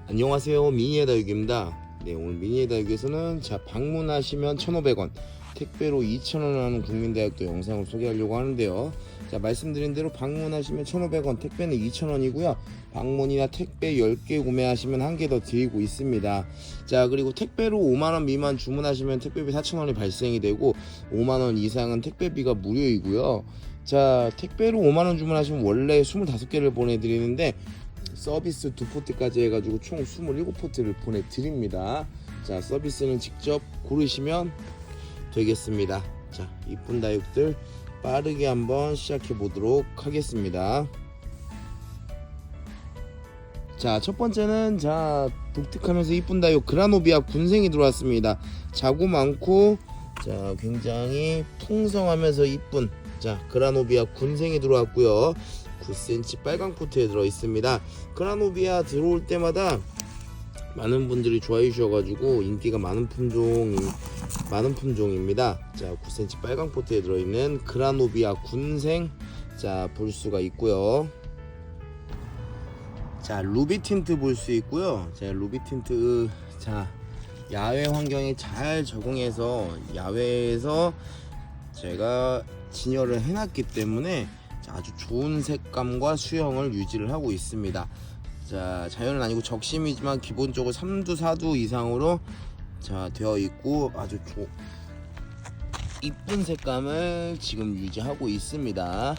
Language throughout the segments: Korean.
안녕하세요, 미니의 다육입니다. 네, 오늘 미니의 다육에서는 방문하시면 1,500원, 택배로 2,000원 하는 국민다육도 영상을 소개하려고 하는데요. 말씀드린 대로 방문하시면 1,500원, 택배는 2,000원이고요. 방문이나 택배 10개 구매하시면 한 개 더 드리고 있습니다. 그리고 택배로 5만원 미만 주문하시면 택배비 4,000원이 발생이 되고 5만원 이상은 택배비가 무료이고요. 택배로 5만원 주문하시면 원래 25개를 보내드리는데 서비스 2포트까지 해가지고 총 27포트를 보내드립니다. 서비스는 직접 고르시면 되겠습니다. 이쁜 다육들 빠르게 한번 시작해 보도록 하겠습니다. 첫 번째는 독특하면서 이쁜 다육 그라노비아 군생이 들어왔습니다. 자구 많고 굉장히 풍성하면서 이쁜 그라노비아 군생이 들어왔고요. 9cm 빨강 포트에 들어 있습니다. 그라노비아 들어올 때마다 많은 분들이 좋아해 주셔가지고 인기가 많은 품종입니다. 9cm 빨강 포트에 들어있는 그라노비아 군생 볼 수가 있고요. 루비 틴트 볼 수 있고요. 루비 틴트 야외 환경에 잘 적응해서 야외에서 제가 진열을 해놨기 때문에 아주 좋은 색감과 수영을 유지를 하고 있습니다. 자연은 아니고 적심이지만 기본적으로 3두 4두 이상으로 되어 있고 아주 이쁜 색감을 지금 유지하고 있습니다.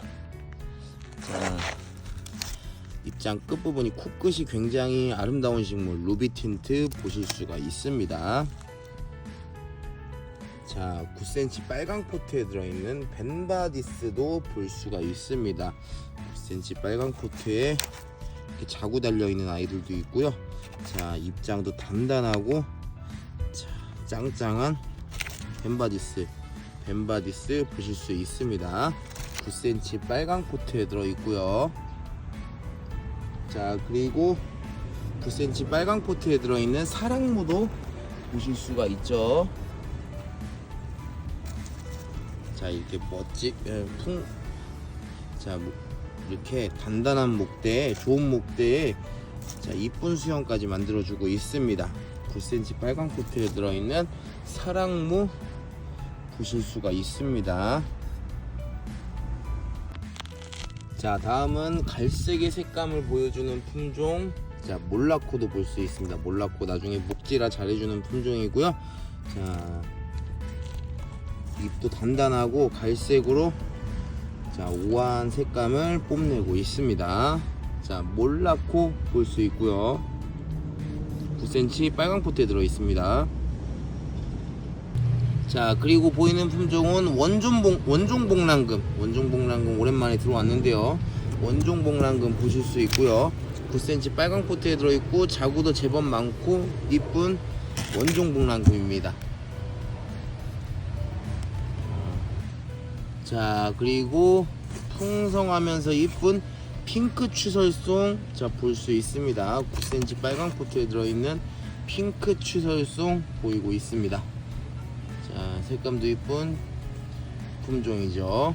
입장 끝부분이 코끝이 굉장히 아름다운 식물 루비 틴트 보실 수가 있습니다. 9cm 빨강 포트에 들어있는 벤바디스도 볼 수가 있습니다. 9cm 빨강 포트에 이렇게 자구 달려있는 아이들도 있고요. 입장도 단단하고 짱짱한 벤바디스 보실 수 있습니다. 9cm 빨강 포트에 들어있고요. 그리고 9cm 빨강 포트에 들어있는 사랑무도 보실 수가 있죠. 이렇게 이렇게 단단한 목대에 좋은 목대에 이쁜 수영까지 만들어주고 있습니다. 9cm 빨강 포트에 들어있는 사랑무 보실 수가 있습니다. 다음은 갈색의 색감을 보여주는 품종 몰라코도 볼 수 있습니다. 몰라코 나중에 목질화 잘해주는 품종이고요. 잎도 단단하고 갈색으로 우아한 색감을 뽐내고 있습니다. 몰라코 볼 수 있고요. 9cm 빨강 포트에 들어 있습니다. 그리고 보이는 품종은 원종복랑금 오랜만에 들어왔는데요. 원종복랑금 보실 수 있고요. 9cm 빨강 포트에 들어있고 자구도 제법 많고 이쁜 원종복랑금입니다. 그리고 풍성하면서 이쁜 핑크 추설송 볼 수 있습니다. 9cm 빨강 포트에 들어있는 핑크 추설송 보이고 있습니다. 색감도 이쁜 품종이죠.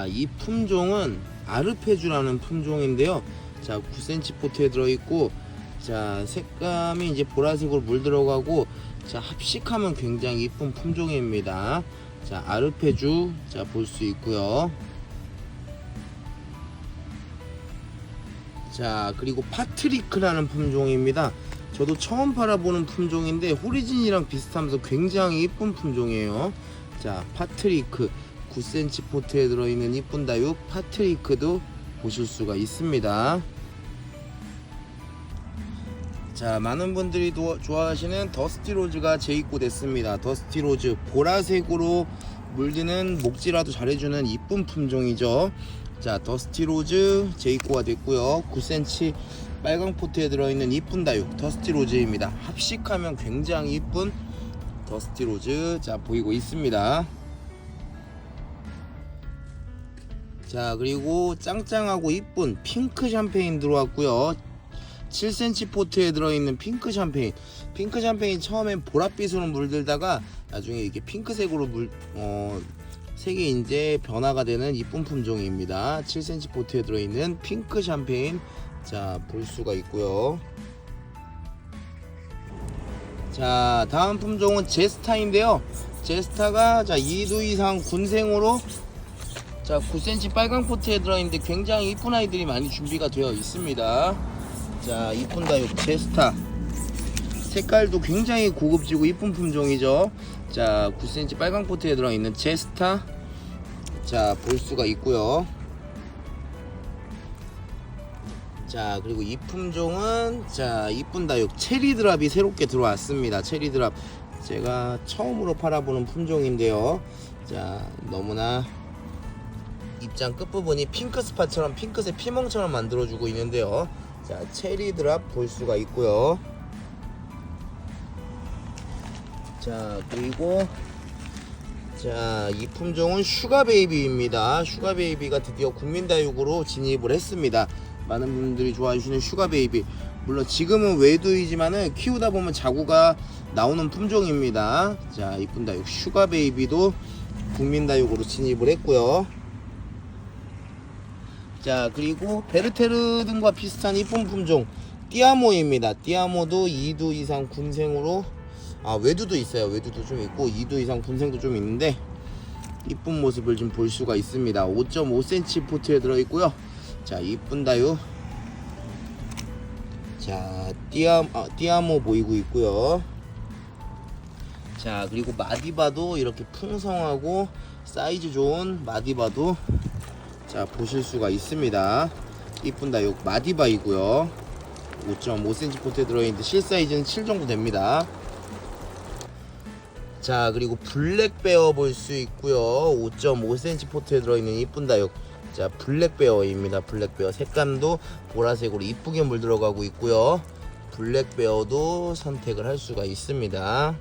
이 품종은 아르페주라는 품종인데요. 9cm 포트에 들어있고 색감이 이제 보라색으로 물들어가고 합식하면 굉장히 이쁜 품종입니다. 아르페주 볼 수 있고요. 그리고 파트리크라는 품종입니다. 저도 처음 팔아보는 품종인데 호리진이랑 비슷하면서 굉장히 이쁜 품종이에요. 파트리크 9cm 포트에 들어있는 이쁜 다육 파트리크도 보실 수가 있습니다. 많은 분들이 좋아하시는 더스티로즈가 재입고됐습니다. 더스티로즈 보라색으로 물드는 목질화도 잘해주는 이쁜 품종이죠. 더스티로즈 재입고가 됐고요. 9cm 빨강 포트에 들어있는 이쁜 다육 더스티로즈입니다. 합식하면 굉장히 이쁜 더스티로즈 보이고 있습니다. 그리고 짱짱하고 이쁜 핑크 샴페인 들어왔고요. 7cm 포트에 들어있는 핑크 샴페인 처음엔 보랏빛으로 물들다가 나중에 이렇게 핑크색으로 색이 이제 변화가 되는 이쁜 품종입니다. 7cm 포트에 들어있는 핑크 샴페인, 자, 볼 수가 있고요. 자, 다음 품종은 제스타인데요. 제스타가 자 2두 이상 군생으로 자 9cm 빨강 포트에 들어있는데 굉장히 이쁜 아이들이 많이 준비가 되어 있습니다. 자, 이쁜 다육 제스타, 색깔도 굉장히 고급지고 이쁜 품종이죠. 자, 9cm 빨강 포트에 들어있는 제스타, 자, 볼 수가 있고요. 자, 그리고 이 품종은 자 이쁜 다육 체리드랍이 새롭게 들어왔습니다. 체리드랍 제가 처음으로 팔아보는 품종인데요. 자, 너무나 입장 끝부분이 핑크 스팟처럼 핑크색 피멍처럼 만들어주고 있는데요. 자, 체리드랍 볼 수가 있고요. 자, 그리고 자, 이 품종은 슈가베이비입니다. 슈가베이비가 드디어 국민다육으로 진입을 했습니다. 많은 분들이 좋아해주시는 슈가베이비, 물론 지금은 외두이지만은 키우다 보면 자구가 나오는 품종입니다. 자, 이쁜 다육 슈가베이비도 국민다육으로 진입을 했고요. 자, 그리고 베르테르 등과 비슷한 이쁜 품종 띠아모입니다. 띠아모도 2두 이상 군생으로, 외두도 있어요. 외두도 좀 있고 2두 이상 군생도 좀 있는데 이쁜 모습을 좀 볼 수가 있습니다. 5.5cm 포트에 들어있고요. 자, 이쁜 다육 자 띠아모 보이고 있고요. 자, 그리고 마디바도 이렇게 풍성하고 사이즈 좋은 마디바도 자 보실 수가 있습니다. 이쁜 다육 마디바이고요. 5.5cm 포트에 들어있는데 실사이즈는 7 정도 됩니다. 자, 그리고 블랙베어 볼 수 있고요. 5.5cm 포트에 들어있는 이쁜 다육, 자, 블랙베어입니다. 블랙베어 색감도 보라색으로 이쁘게 물들어가고 있고요. 블랙베어도 선택을 할 수가 있습니다.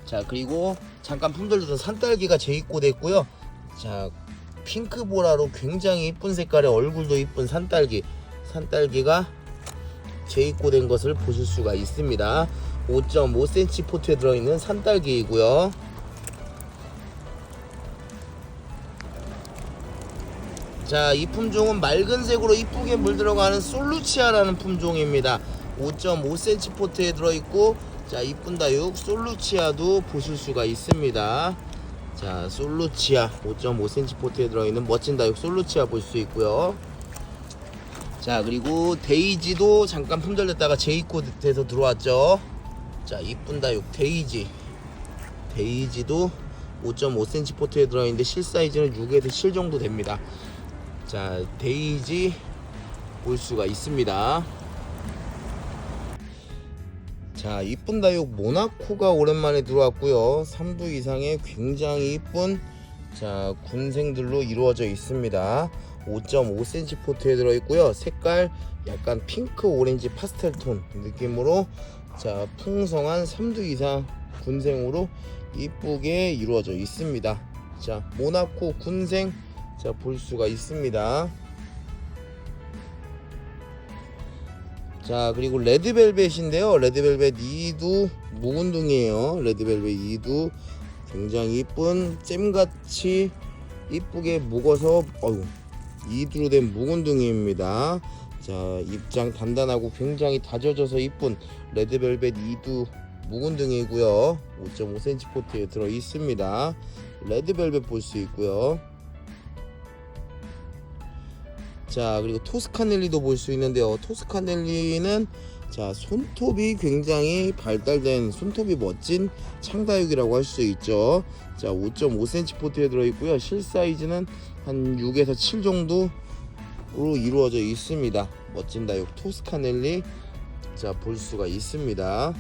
자, 그리고 잠깐 품절됐던 산딸기가 재입고됐고요. 자, 핑크보라로 굉장히 이쁜 색깔의 얼굴도 이쁜 산딸기가 재입고된 것을 보실 수가 있습니다. 5.5cm 포트에 들어있는 산딸기이고요. 자, 이 품종은 맑은 색으로 이쁘게 물들어가는 솔루치아라는 품종입니다. 5.5cm 포트에 들어있고, 자, 이쁜 다육 솔루치아도 보실 수가 있습니다. 자, 솔루치아 5.5cm 포트에 들어있는 멋진 다육 솔루치아 볼 수 있고요. 자, 그리고 데이지도 잠깐 품절됐다가 재입고돼서 들어왔죠. 자, 이쁜 다육 데이지도 5.5cm 포트에 들어있는데 실사이즈는 6에서 7 정도 됩니다. 자, 데이지 볼 수가 있습니다. 자, 이쁜 다육 모나코가 오랜만에 들어왔고요. 3두 이상의 굉장히 이쁜 자 군생들로 이루어져 있습니다. 5.5cm 포트에 들어있고요. 색깔 약간 핑크 오렌지 파스텔 톤 느낌으로 자 풍성한 3두 이상 군생으로 이쁘게 이루어져 있습니다. 자, 모나코 군생 자 볼 수가 있습니다. 자, 그리고 레드벨벳인데요. 레드벨벳 2두 묵은둥이에요. 레드벨벳 2두 굉장히 이쁜 잼같이 이쁘게 묵어서 2두로 된 묵은둥이입니다. 자, 입장 단단하고 굉장히 다져져서 이쁜 레드벨벳 2두 묵은둥이고요. 5.5cm 포트에 들어 있습니다. 레드벨벳 볼 수 있고요. 자, 그리고 토스카넬리도 볼 수 있는데요. 토스카넬리는 자 손톱이 굉장히 발달된 손톱이 멋진 창다육이라고 할 수 있죠. 자, 5.5cm 포트에 들어있고요. 실사이즈는 한 6에서 7 정도로 이루어져 있습니다. 멋진 다육 토스카넬리 자 볼 수가 있습니다.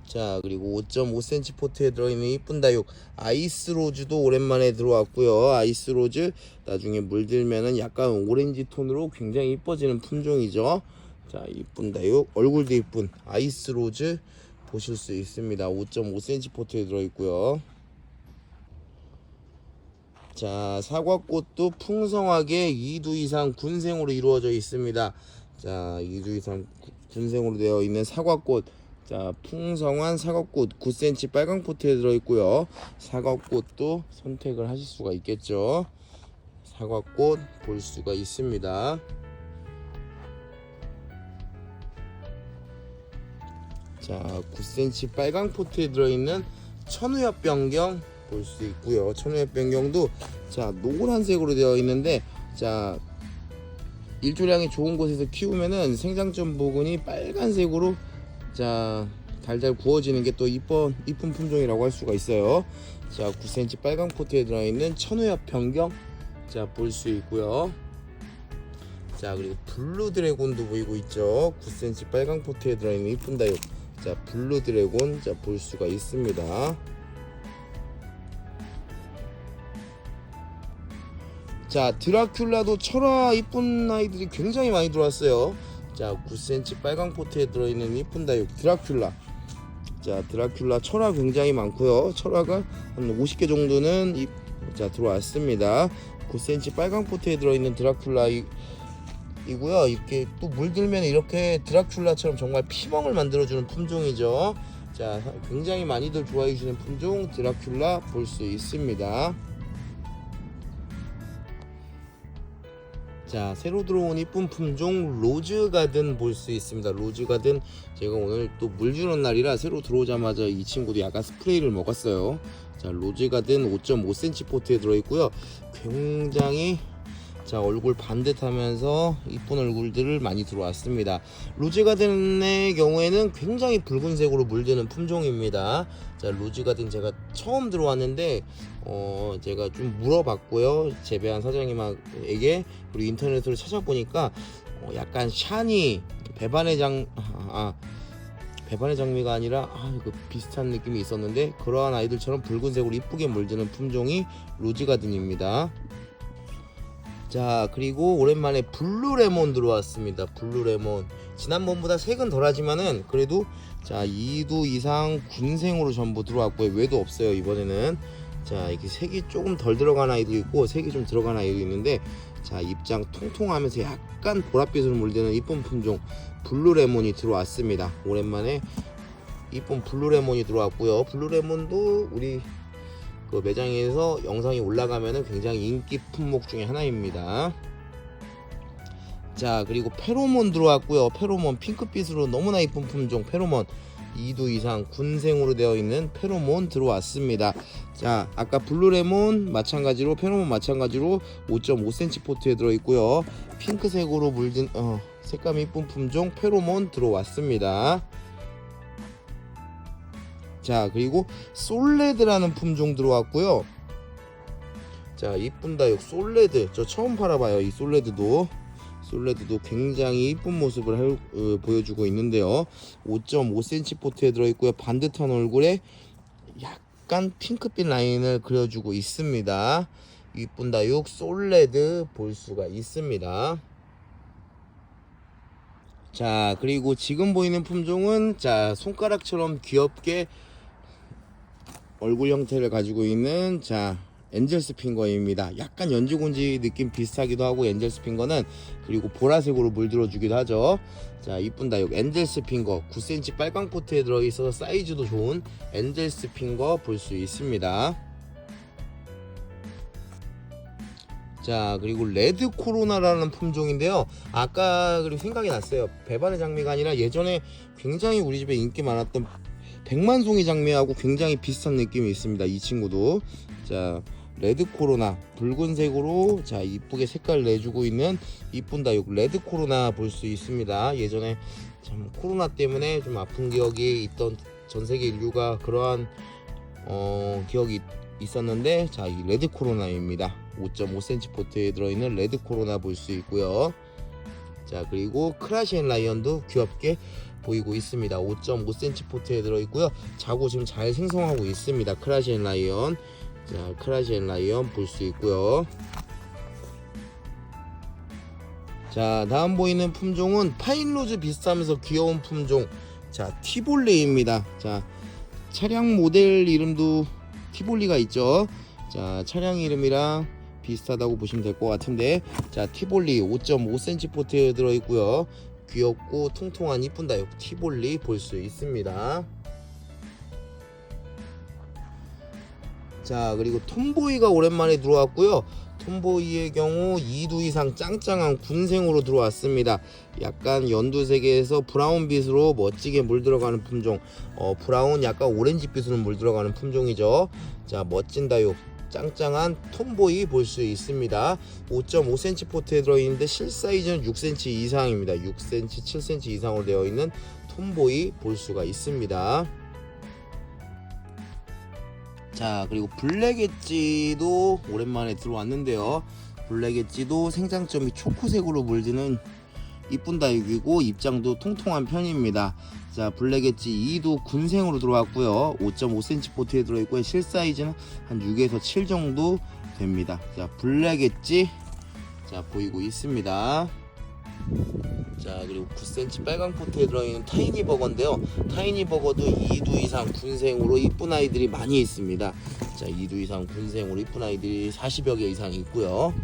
자, 그리고 5.5cm 포트에 들어있는 이쁜 다육 아이스로즈도 오랜만에 들어왔고요. 아이스로즈 나중에 물들면은 약간 오렌지 톤으로 굉장히 이뻐지는 품종이죠. 자, 이쁜 다육 얼굴도 이쁜 아이스로즈 보실 수 있습니다. 5.5cm 포트에 들어있고요. 자, 사과꽃도 풍성하게 2두 이상 군생으로 이루어져 있습니다. 자, 2두 이상 군생으로 되어 있는 사과꽃 자, 풍성한 사과꽃 9cm 빨강 포트에 들어있고요. 사과꽃도 선택을 하실 수가 있겠죠. 사과꽃 볼 수가 있습니다. 자, 9cm 빨강 포트에 들어있는 천우엽 변경 볼 수 있고요. 천우엽 변경도 자, 노란색으로 되어 있는데, 자, 일조량이 좋은 곳에서 키우면은 생장점 부분이 빨간색으로 자, 달달 구워지는 게 또 이쁜 품종이라고 할 수가 있어요. 자, 9cm 빨강 포트에 들어있는 천우엽 변경 자, 볼 수 있고요. 자, 그리고 블루 드래곤도 보이고 있죠. 9cm 빨강 포트에 들어있는 이쁜 다육. 자, 블루 드래곤 자, 볼 수가 있습니다. 자, 드라큘라도 철화 이쁜 아이들이 굉장히 많이 들어왔어요. 자, 9cm 빨강 포트에 들어있는 이쁜 다육 드라큘라. 자, 드라큘라 철화 굉장히 많고요. 철화가 한 50개 정도는 자, 들어왔습니다. 9cm 빨강 포트에 들어있는 드라큘라 이고요. 이렇게 또 물들면 이렇게 드라큘라처럼 정말 피멍을 만들어주는 품종이죠. 자, 굉장히 많이들 좋아해 주시는 품종 드라큘라 볼 수 있습니다. 자, 새로 들어온 이쁜 품종 로즈가든 볼 수 있습니다. 로즈가든 제가 오늘 또 물 주는 날이라 새로 들어오자마자 이 친구도 약간 스프레이를 먹었어요. 자, 로즈가든 5.5cm 포트에 들어있고요. 굉장히 자, 얼굴 반듯하면서 이쁜 얼굴들을 많이 들어왔습니다. 로즈가든의 경우에는 굉장히 붉은색으로 물드는 품종입니다. 자, 로즈가든 제가 처음 들어왔는데 제가 좀 물어봤고요. 재배한 사장님에게. 그리고 인터넷으로 찾아보니까 약간 샤니 배반의 장미가 아니라 이거 비슷한 느낌이 있었는데, 그러한 아이들처럼 붉은색으로 이쁘게 물드는 품종이 로즈가든입니다. 자, 그리고 오랜만에 블루레몬 들어왔습니다. 블루레몬 지난번보다 색은 덜하지만은 그래도 자, 2두 이상 군생으로 전부 들어왔고요. 외도 없어요 이번에는. 자, 이렇게 색이 조금 덜 들어간 아이도 있고 색이 좀 들어간 아이도 있는데, 자, 입장 통통하면서 약간 보랏빛으로 물드는 이쁜 품종 블루레몬이 들어왔습니다. 오랜만에 이쁜 블루레몬이 들어왔고요. 블루레몬도 우리 그 매장에서 영상이 올라가면은 굉장히 인기 품목 중에 하나입니다. 자, 그리고 페로몬 들어왔고요. 페로몬 핑크빛으로 너무나 이쁜 품종 페로몬 2두 이상 군생으로 되어 있는 페로몬 들어왔습니다. 자, 아까 블루레몬 마찬가지로 페로몬 마찬가지로 5.5cm 포트에 들어있고요. 핑크색으로 물든 색감이 이쁜 품종 페로몬 들어왔습니다. 자, 그리고 솔레드라는 품종 들어왔고요. 자, 이쁜 다육 솔레드 저 처음 팔아봐요. 이 솔레드도 굉장히 이쁜 모습을 보여주고 있는데요. 5.5cm 포트에 들어있고요. 반듯한 얼굴에 약간 핑크빛 라인을 그려주고 있습니다. 이쁜 다육 솔레드 볼 수가 있습니다. 자, 그리고 지금 보이는 품종은 자, 손가락처럼 귀엽게 얼굴 형태를 가지고 있는 자, 엔젤스 핑거입니다. 약간 연지곤지 느낌 비슷하기도 하고 엔젤스 핑거는, 그리고 보라색으로 물들어 주기도 하죠. 자, 이쁜 다육 엔젤스 핑거 9cm 빨강 포트에 들어있어서 사이즈도 좋은 엔젤스 핑거 볼 수 있습니다. 자, 그리고 레드 코로나라는 품종인데요. 아까 그리고 생각이 났어요. 배반의 장미가 아니라 예전에 굉장히 우리 집에 인기 많았던 백만송이 장미하고 굉장히 비슷한 느낌이 있습니다. 이 친구도. 자, 레드 코로나 붉은색으로 자, 이쁘게 색깔 내주고 있는 이쁜 다육 레드 코로나 볼 수 있습니다. 예전에 참 코로나 때문에 좀 아픈 기억이 있던 전 세계 인류가 그러한 기억이 있었는데, 자, 이 레드 코로나입니다. 5.5cm 포트에 들어있는 레드 코로나 볼 수 있고요. 자, 그리고 크라시엔 라이언도 귀엽게 보이고 있습니다. 5.5cm 포트에 들어있고요. 자고 지금 잘 생성하고 있습니다. 크라시엔 라이언. 자, 크라시엔 라이언 볼 수 있고요. 자, 다음 보이는 품종은 파인로즈 비슷하면서 귀여운 품종 자, 티볼리입니다. 자, 차량 모델 이름도 티볼리가 있죠. 자, 차량 이름이랑 비슷하다고 보시면 될 것 같은데, 자, 티볼리 5.5cm 포트에 들어있고요. 귀엽고 통통한 이쁜 다육 티볼리 볼 수 있습니다. 자, 그리고 톰보이가 오랜만에 들어왔고요. 톰보이의 경우 2두 이상 짱짱한 군생으로 들어왔습니다. 약간 연두색에서 브라운빛으로 멋지게 물들어가는 품종, 브라운 약간 오렌지빛으로 물들어가는 품종이죠. 자, 멋진 다육 짱짱한 톰보이 볼 수 있습니다. 5.5cm 포트에 들어있는데 실사이즈는 6cm 이상입니다. 6cm, 7cm 이상으로 되어 있는 톰보이 볼 수가 있습니다. 자, 그리고 블랙 엣지도 오랜만에 들어왔는데요. 블랙 엣지도 생장점이 초코색으로 물드는 이쁜 다육이고 입장도 통통한 편입니다. 자, 블랙 엣지 2도 군생으로 들어왔고요. 5.5cm 포트에 들어있고요. 실사이즈는 한 6에서 7 정도 됩니다. 자, 블랙 엣지 자 보이고 있습니다. 자, 그리고 9cm 빨강 포트에 들어있는 타이니 버거인데요. 타이니 버거도 2두 이상 군생으로 이쁜 아이들이 많이 있습니다. 자, 2두 이상 군생으로 이쁜 아이들이 40여 개 이상 있고요.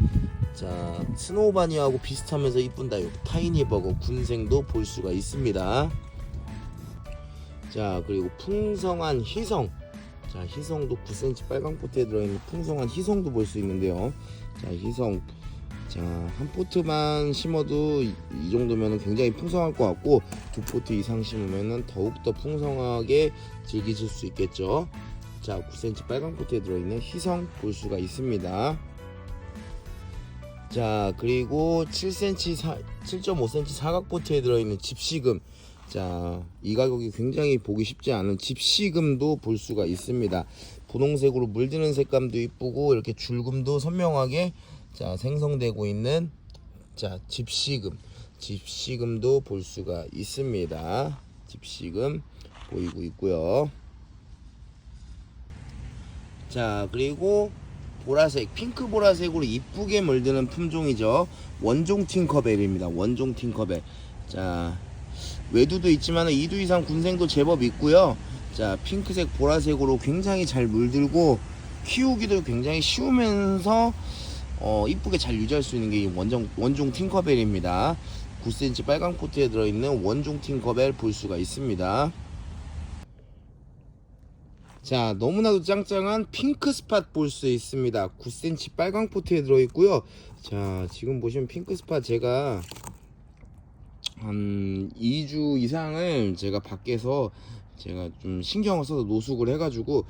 자, 스노우바니하고 비슷하면서 이쁜 다육 타이니 버거 군생도 볼 수가 있습니다. 자, 그리고 풍성한 희성. 자, 희성도 9cm 빨강 포트에 들어있는 풍성한 희성도 볼 수 있는데요. 자, 희성 자, 한 포트만 심어도 이 정도면 굉장히 풍성할 것 같고 2포트 이상 심으면 더욱더 풍성하게 즐기실 수 있겠죠. 자, 9cm 빨강 포트에 들어있는 희성 볼 수가 있습니다. 자, 그리고 7.5cm 사각 포트에 들어있는 집시금. 자, 이 가격이 굉장히 보기 쉽지 않은 집시금도 볼 수가 있습니다. 분홍색으로 물드는 색감도 이쁘고 이렇게 줄금도 선명하게 자 생성되고 있는 자 집시금도 볼 수가 있습니다. 집시금 보이고 있고요. 자, 그리고 보라색 핑크 보라색으로 이쁘게 물드는 품종이죠. 원종 팅커벨입니다. 원종 팅커벨. 자, 외두도 있지만 2두 이상 군생도 제법 있고요. 자, 핑크색 보라색으로 굉장히 잘 물들고 키우기도 굉장히 쉬우면서 이쁘게 잘 유지할 수 있는 게 원종 팅커벨입니다. 9cm 빨강 포트에 들어있는 원종 팅커벨 볼 수가 있습니다. 자, 너무나도 짱짱한 핑크 스팟 볼 수 있습니다. 9cm 빨강 포트에 들어있고요. 자, 지금 보시면 핑크 스팟 제가 한 2주 이상을 제가 밖에서 제가 좀 신경을 써서 노숙을 해가지고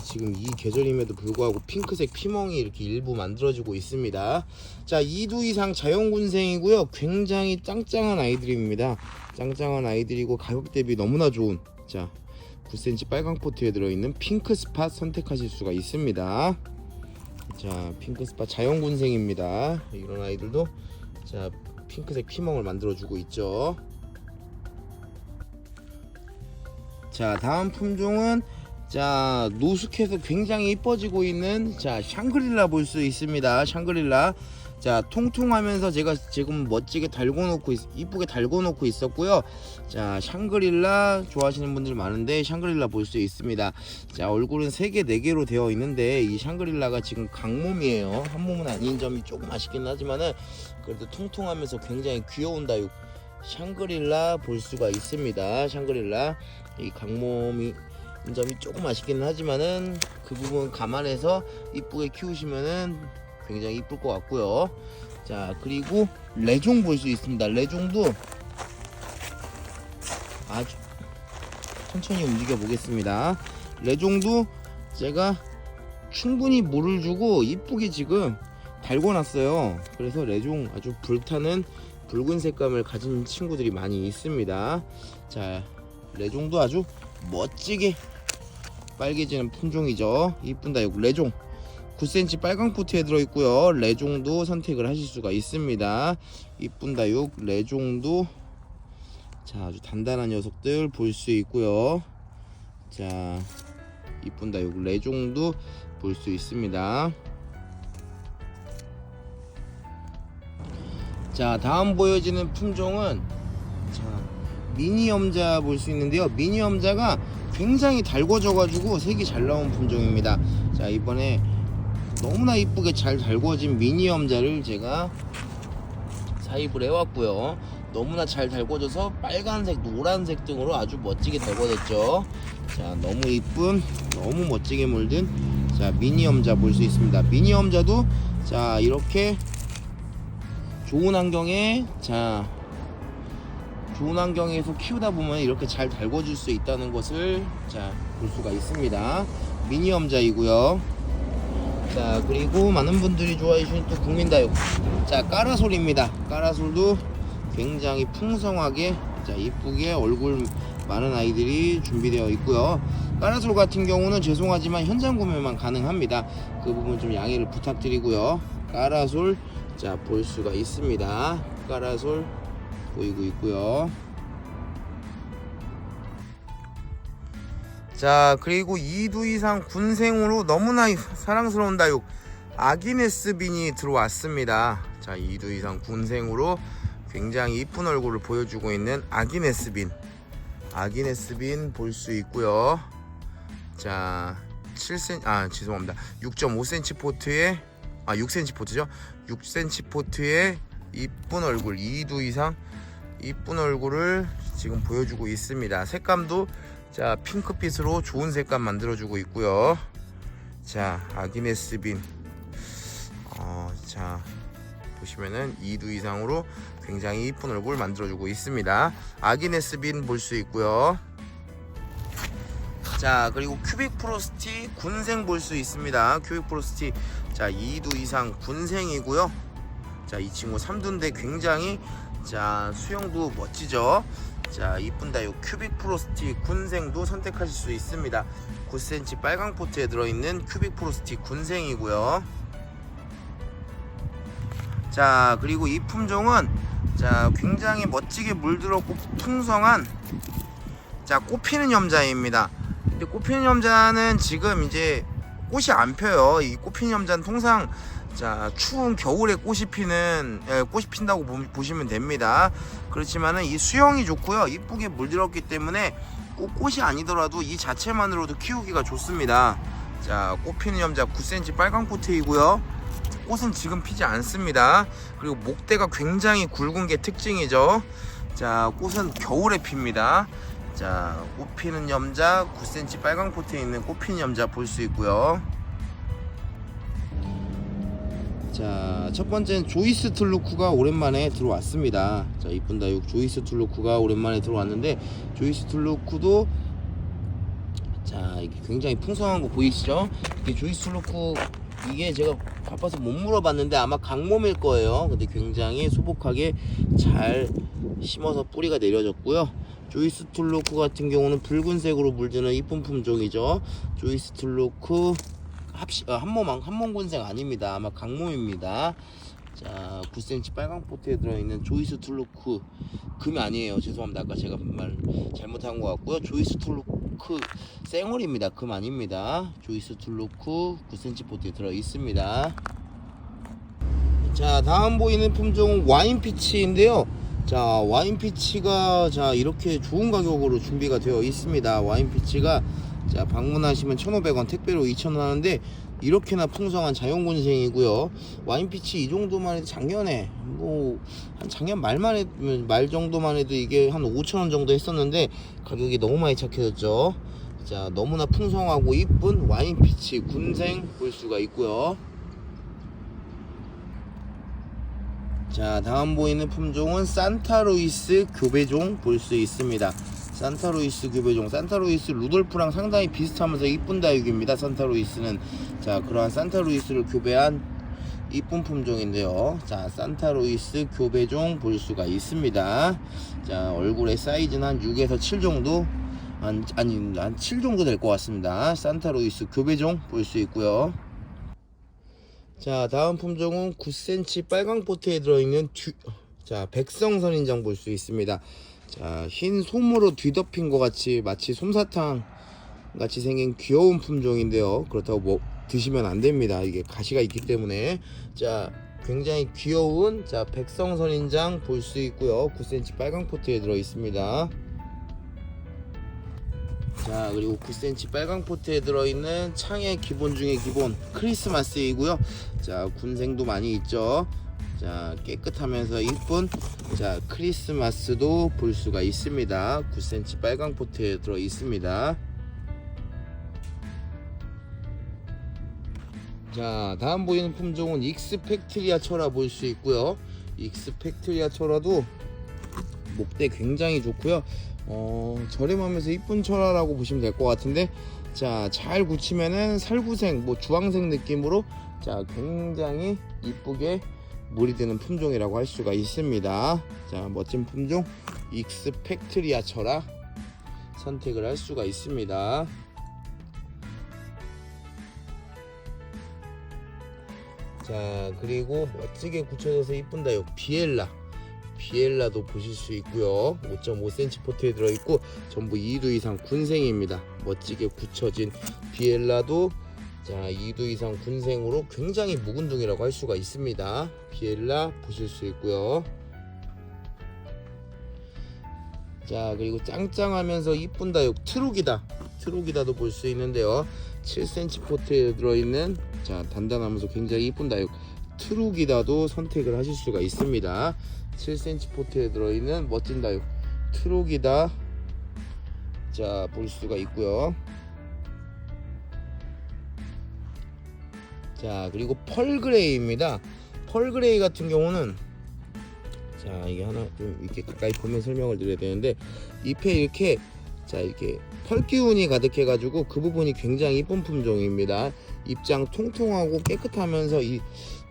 지금 이 계절임에도 불구하고 핑크색 피멍이 이렇게 일부 만들어지고 있습니다. 자, 2두 이상 자연군생이고요. 굉장히 짱짱한 아이들입니다. 짱짱한 아이들이고 가격 대비 너무나 좋은 자 9cm 빨강 포트에 들어있는 핑크 스팟 선택하실 수가 있습니다. 자, 핑크 스팟 자연군생입니다. 이런 아이들도 자 핑크색 피멍을 만들어주고 있죠. 자, 다음 품종은 자 노숙해서 굉장히 이뻐지고 있는 자 샹그릴라 볼 수 있습니다. 샹그릴라 자 통통하면서 제가 지금 멋지게 이쁘게 달고 놓고 있었고요. 자, 샹그릴라 좋아하시는 분들 많은데 샹그릴라 볼 수 있습니다. 자, 얼굴은 3개 4개로 되어 있는데 이 샹그릴라가 지금 강몸이에요. 한 몸은 아닌 점이 조금 아쉽긴 하지만은 그래도 통통하면서 굉장히 귀여운 다육 샹그릴라 볼 수가 있습니다. 샹그릴라 이 강몸이 점이 조금 아쉽기는 하지만은 그 부분 감안해서 이쁘게 키우시면은 굉장히 이쁠 것 같고요. 자, 그리고 레종 볼 수 있습니다. 레종도 아주 천천히 움직여 보겠습니다. 레종도 제가 충분히 물을 주고 이쁘게 지금 달고 놨어요. 그래서 레종 아주 불타는 붉은 색감을 가진 친구들이 많이 있습니다. 자, 레종도 아주 멋지게 빨개지는 품종이죠. 이쁜 다육 레종 9cm 빨강 포트에 들어있고요. 레종도 선택을 하실 수가 있습니다. 이쁜 다육 레종도 자 아주 단단한 녀석들 볼 수 있고요. 자, 이쁜 다육 레종도 볼 수 있습니다. 자, 다음 보여지는 품종은 자 미니 염자 볼 수 있는데요. 미니 염자가 굉장히 달궈져 가지고 색이 잘 나온 품종입니다. 자, 이번에 너무나 이쁘게 잘 달궈진 미니 염자를 제가 사입을 해왔고요. 너무나 잘 달궈져서 빨간색, 노란색 등으로 아주 멋지게 달궈졌죠. 자, 너무 이쁜, 너무 멋지게 물든 자 미니 염자 볼 수 있습니다. 미니 염자도 자 이렇게 좋은 환경에 좋은 환경에서 키우다 보면 이렇게 잘 달궈질 수 있다는 것을 자 볼 수가 있습니다. 미니 염자이고요. 자, 그리고 많은 분들이 좋아해 주시는 또 국민다육 자 까라솔입니다. 까라솔도 굉장히 풍성하게 자 이쁘게 얼굴 많은 아이들이 준비되어 있고요. 까라솔 같은 경우는 죄송하지만 현장 구매만 가능합니다. 그 부분 좀 양해를 부탁드리고요. 까라솔 자 볼 수가 있습니다. 까라솔 보이고 있고요. 자, 그리고 2두 이상 군생으로 너무나 사랑스러운 다육 아기네스빈이 들어왔습니다. 자, 2두 이상 군생으로 굉장히 이쁜 얼굴을 보여주고 있는 아기네스빈 볼 수 있고요. 자, 6.5cm 포트에 6cm 포트죠. 6cm 포트에 이쁜 얼굴 2두 이상 이쁜 얼굴을 지금 보여주고 있습니다. 색감도 자 핑크빛으로 좋은 색감 만들어주고 있고요. 자 아기네스빈 자 보시면은 2두 이상으로 굉장히 이쁜 얼굴 만들어주고 있습니다. 아기네스빈 볼 수 있고요. 자, 그리고 큐빅 프로스티 군생 볼 수 있습니다. 큐빅 프로스티 자 2두 이상 군생이고요. 자, 이 친구 3두인데 굉장히 자 수영도 멋지죠. 자, 이쁜 다육 큐빅 프로스티 군생도 선택하실 수 있습니다. 9cm 빨강 포트에 들어있는 큐빅 프로스티 군생이고요. 자, 그리고 이 품종은 자 굉장히 멋지게 물들었고 풍성한 자 꽃피는 염자입니다. 근데 꽃피는 염자는 지금 이제 꽃이 안 펴요. 이 꽃피는 염자는 통상 자 추운 겨울에 꽃이 핀다고 보시면 됩니다. 그렇지만은 이 수영이 좋고요, 이쁘게 물들었기 때문에 꼭 꽃이 아니더라도 이 자체만으로도 키우기가 좋습니다. 자, 꽃피는 염자 9cm 빨강 포트이고요. 꽃은 지금 피지 않습니다. 그리고 목대가 굉장히 굵은 게 특징이죠. 자, 꽃은 겨울에 핍니다. 자, 꽃피는 염자 9cm 빨강 포트에 있는 꽃피는 염자 볼 수 있고요. 자, 첫 번째는 조이스 툴루크가 오랜만에 들어왔습니다. 자, 이쁜 다육 조이스 툴루크가 오랜만에 들어왔는데, 조이스 툴루크도 자 이게 굉장히 풍성한 거 보이시죠? 이게 조이스 툴루크 이게 제가 바빠서 못 물어봤는데 아마 강몸일 거예요. 근데 굉장히 소복하게 잘 심어서 뿌리가 내려졌고요. 조이스 툴루크 같은 경우는 붉은색으로 물드는 이쁜 품종이죠. 조이스 툴루크 한몸 군생 아닙니다. 아마 강몸입니다. 자, 9cm 빨강 포트에 들어있는 조이스 툴루크 금이 아니에요. 죄송합니다. 아까 제가 말 잘못한 것 같고요. 조이스 툴루크 쌩얼입니다. 금 아닙니다. 조이스 툴루크 9cm 포트에 들어있습니다. 자, 다음 보이는 품종은 와인피치인데요. 자, 와인피치가 자 이렇게 좋은 가격으로 준비가 되어 있습니다. 와인피치가 자 방문하시면 1,500원, 택배로 2,000원 하는데 이렇게나 풍성한 자연군생이고요. 와인피치 이 정도만 해도 작년에 한 작년 말 정도만 해도 이게 한 5,000원 정도 했었는데 가격이 너무 많이 착해졌죠. 자, 너무나 풍성하고 이쁜 와인피치 군생 볼 수가 있고요. 자, 다음 보이는 품종은 산타루이스 교배종 볼 수 있습니다. 산타루이스 교배종, 산타루이스 루돌프랑 상당히 비슷하면서 이쁜 다육입니다. 산타루이스는 자 그러한 산타루이스를 교배한 이쁜 품종인데요. 자, 산타루이스 교배종 볼 수가 있습니다. 자, 얼굴의 사이즈는 한 6에서 7 정도 한 7 정도 될 것 같습니다. 산타루이스 교배종 볼 수 있고요. 자, 다음 품종은 9cm 빨강 포트에 들어있는 자 백성선인장 볼 수 있습니다. 자, 흰 솜으로 뒤덮인 것 같이 마치 솜사탕 같이 생긴 귀여운 품종인데요. 그렇다고 드시면 안 됩니다. 이게 가시가 있기 때문에. 자, 굉장히 귀여운 자 백성선인장 볼 수 있고요. 9cm 빨강 포트에 들어 있습니다. 자, 그리고 9cm 빨강 포트에 들어있는 창의 기본 중에 기본 크리스마스이고요. 자, 군생도 많이 있죠. 자, 깨끗하면서 이쁜 자 크리스마스도 볼 수가 있습니다. 9cm 빨강 포트에 들어 있습니다. 자, 다음 보이는 품종은 익스펙트리아 철화 볼 수 있고요. 익스펙트리아 철화도 목대 굉장히 좋고요. 저렴하면서 이쁜 철화라고 보시면 될 것 같은데, 자, 잘 굳히면은 살구색, 뭐 주황색 느낌으로 자 굉장히 이쁘게 물이 드는 품종이라고 할 수가 있습니다. 자, 멋진 품종 익스펙트리아 철화 선택을 할 수가 있습니다. 자, 그리고 멋지게 굳혀져서 이쁜 다육 비엘라도 보실 수 있고요. 5.5cm 포트에 들어있고 전부 2두 이상 군생입니다. 멋지게 굳혀진 비엘라도 자 2두 이상 군생으로 굉장히 묵은 둥이라고 할 수가 있습니다. 비엘라 보실 수 있고요. 자, 그리고 짱짱하면서 이쁜 다육 트루기다도 볼 수 있는데요. 7cm 포트에 들어있는 자 단단하면서 굉장히 이쁜 다육 트루기다도 선택을 하실 수가 있습니다. 7cm 포트에 들어있는 멋진 다육 트루기다 자 볼 수가 있고요. 자, 그리고 펄그레이입니다. 펄그레이 같은 경우는 자 이게 하나 좀 이렇게 가까이 보면 설명을 드려야 되는데, 잎에 이렇게 자 이렇게 펄기운이 가득해 가지고 그 부분이 굉장히 이쁜 품종입니다. 잎장 통통하고 깨끗하면서 이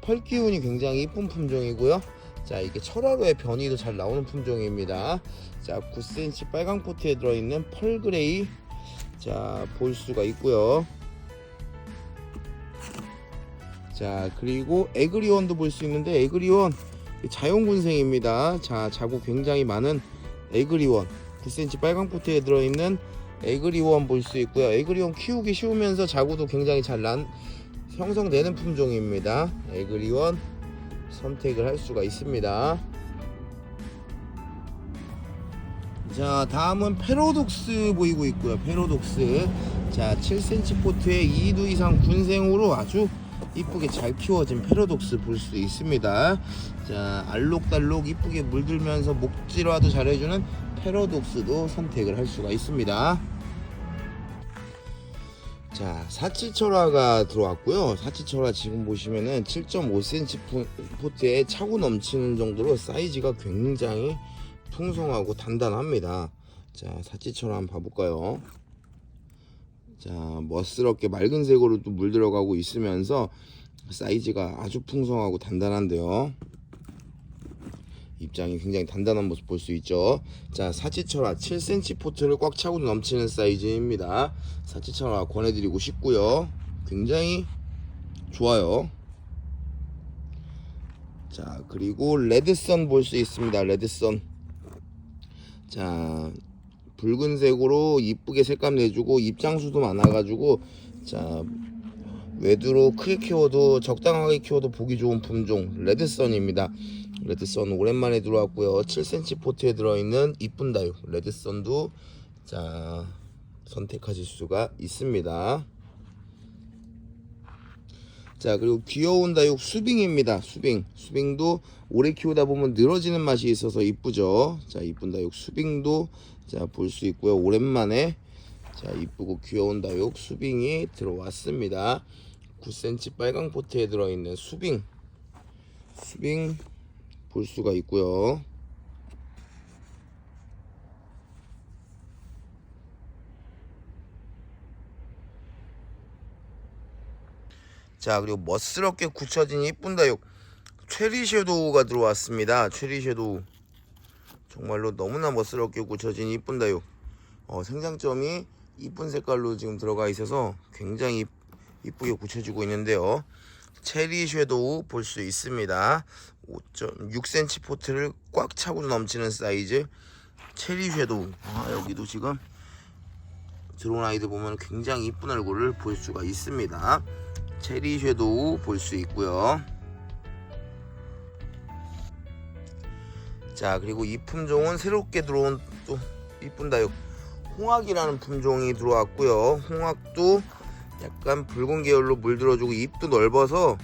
펄기운이 굉장히 이쁜 품종이고요. 자, 이게 철화로의 변이도 잘 나오는 품종입니다. 자, 9cm 빨강 포트에 들어있는 펄그레이 자 볼 수가 있고요. 자, 그리고 에그리원도 볼 수 있는데, 에그리원 자연군생입니다. 자, 자구 굉장히 많은 에그리원 9cm 빨강 포트에 들어있는 에그리원 볼 수 있고요. 에그리원 키우기 쉬우면서 자구도 굉장히 잘 형성되는 품종입니다. 에그리원 선택을 할 수가 있습니다. 자, 다음은 페로독스 보이고 있고요. 페로독스 자 7cm 포트에 2두 이상 군생으로 아주 이쁘게 잘 키워진 페로독스 볼 수 있습니다. 자, 알록달록 이쁘게 물들면서 목질화도 잘해주는 페로독스도 선택을 할 수가 있습니다. 자, 사치철화가 들어왔고요. 사치철화 지금 보시면은 7.5cm 포트에 차고 넘치는 정도로 사이즈가 굉장히 풍성하고 단단합니다. 자, 사치철화 한번 봐볼까요? 자, 멋스럽게 맑은 색으로 또 물 들어가고 있으면서 사이즈가 아주 풍성하고 단단한데요. 입장이 굉장히 단단한 모습 볼 수 있죠. 자, 사치철화 7cm 포트를 꽉 차고 넘치는 사이즈입니다. 사치철화 권해드리고 싶고요. 굉장히 좋아요. 자, 그리고 레드선 볼 수 있습니다. 레드선 자 붉은색으로 이쁘게 색감 내주고 입장수도 많아가지고 자 외두로 크게 키워도 적당하게 키워도 보기 좋은 품종 레드선입니다. 레드선 오랜만에 들어왔고요. 7cm 포트에 들어있는 이쁜 다육 레드선도 자 선택하실 수가 있습니다. 자, 그리고 귀여운 다육 수빙입니다. 수빙도 오래 키우다 보면 늘어지는 맛이 있어서 이쁘죠. 자, 이쁜 다육 수빙도 자 볼 수 있고요. 오랜만에 자 이쁘고 귀여운 다육 수빙이 들어왔습니다. 9cm 빨강 포트에 들어있는 수빙 볼 수가 있고요. 자, 그리고 멋스럽게 굳혀진 이쁜 다육 체리 섀도우가 들어왔습니다. 체리 섀도우 정말로 너무나 멋스럽게 굳혀진 이쁜 다육 생장점이 이쁜 색깔로 지금 들어가 있어서 굉장히 이쁘게 굳혀지고 있는데요. 체리 섀도우 볼 수 있습니다. 5.6cm 포트를 꽉 차고 넘치는 사이즈 체리 섀도우 여기도 지금 들어온 아이들 보면 굉장히 이쁜 얼굴을 볼 수가 있습니다. 체리 섀도우 볼 수 있고요. 자, 그리고 이 품종은 새롭게 들어온 또 이쁜 다육 홍학이라는 품종이 들어왔고요. 홍학도 약간 붉은 계열로 물들어주고 잎도 넓어서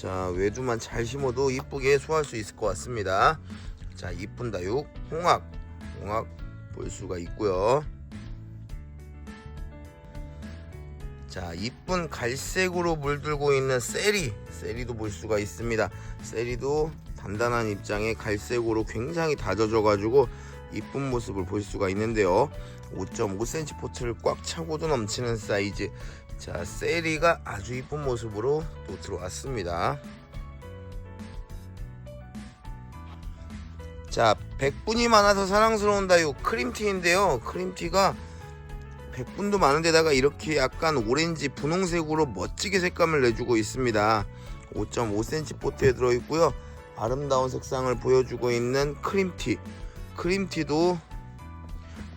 자, 외두만 잘 심어도 이쁘게 소화할 수 있을 것 같습니다. 자, 이쁜 다육 홍학 볼 수가 있고요. 자, 이쁜 갈색으로 물들고 있는 세리도 볼 수가 있습니다. 세리도 단단한 입장에 갈색으로 굉장히 다져져 가지고 이쁜 모습을 볼 수가 있는데요. 5.5cm 포트를 꽉 차고도 넘치는 사이즈. 자, 세리가 아주 이쁜 모습으로 또 들어왔습니다. 자, 백분이 많아서 사랑스러운 다육 크림티인데요. 크림티가 백분도 많은데다가 이렇게 약간 오렌지 분홍색으로 멋지게 색감을 내주고 있습니다. 5.5cm 포트에 들어있고요. 아름다운 색상을 보여주고 있는 크림티도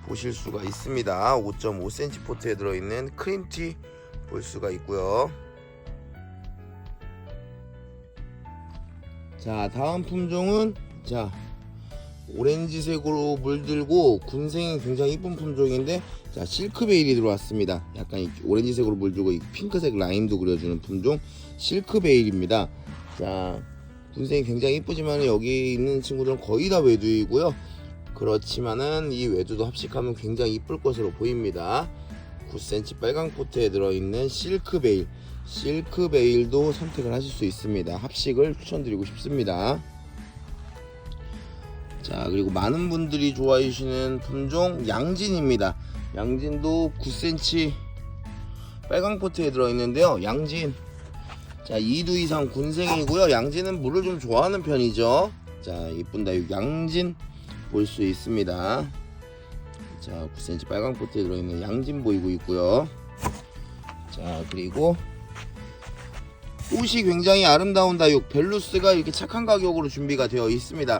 보실 수가 있습니다. 5.5cm 포트에 들어있는 크림티 볼 수가 있고요. 자, 다음 품종은 자, 오렌지색으로 물들고 군생이 굉장히 이쁜 품종인데, 자, 실크베일이 들어왔습니다. 약간 오렌지색으로 물들고 핑크색 라인도 그려주는 품종 실크베일입니다. 자, 군생이 굉장히 이쁘지만 여기 있는 친구들은 거의 다 외두이고요. 그렇지만은 이 외두도 합식하면 굉장히 이쁠 것으로 보입니다. 9cm 빨강 포트에 들어있는 실크베일도 선택을 하실 수 있습니다. 합식을 추천드리고 싶습니다. 자, 그리고 많은 분들이 좋아해 주시는 품종 양진입니다. 양진도 9cm 빨강 포트에 들어있는데요. 양진, 자, 2두 이상 군생이고요. 양진은 물을 좀 좋아하는 편이죠. 자, 이쁜 다육 양진 볼 수 있습니다. 자, 9cm 빨강 포트에 들어있는 양진 보이고 있고요. 자, 그리고 꽃이 굉장히 아름다운 다육 벨루스가 이렇게 착한 가격으로 준비가 되어 있습니다.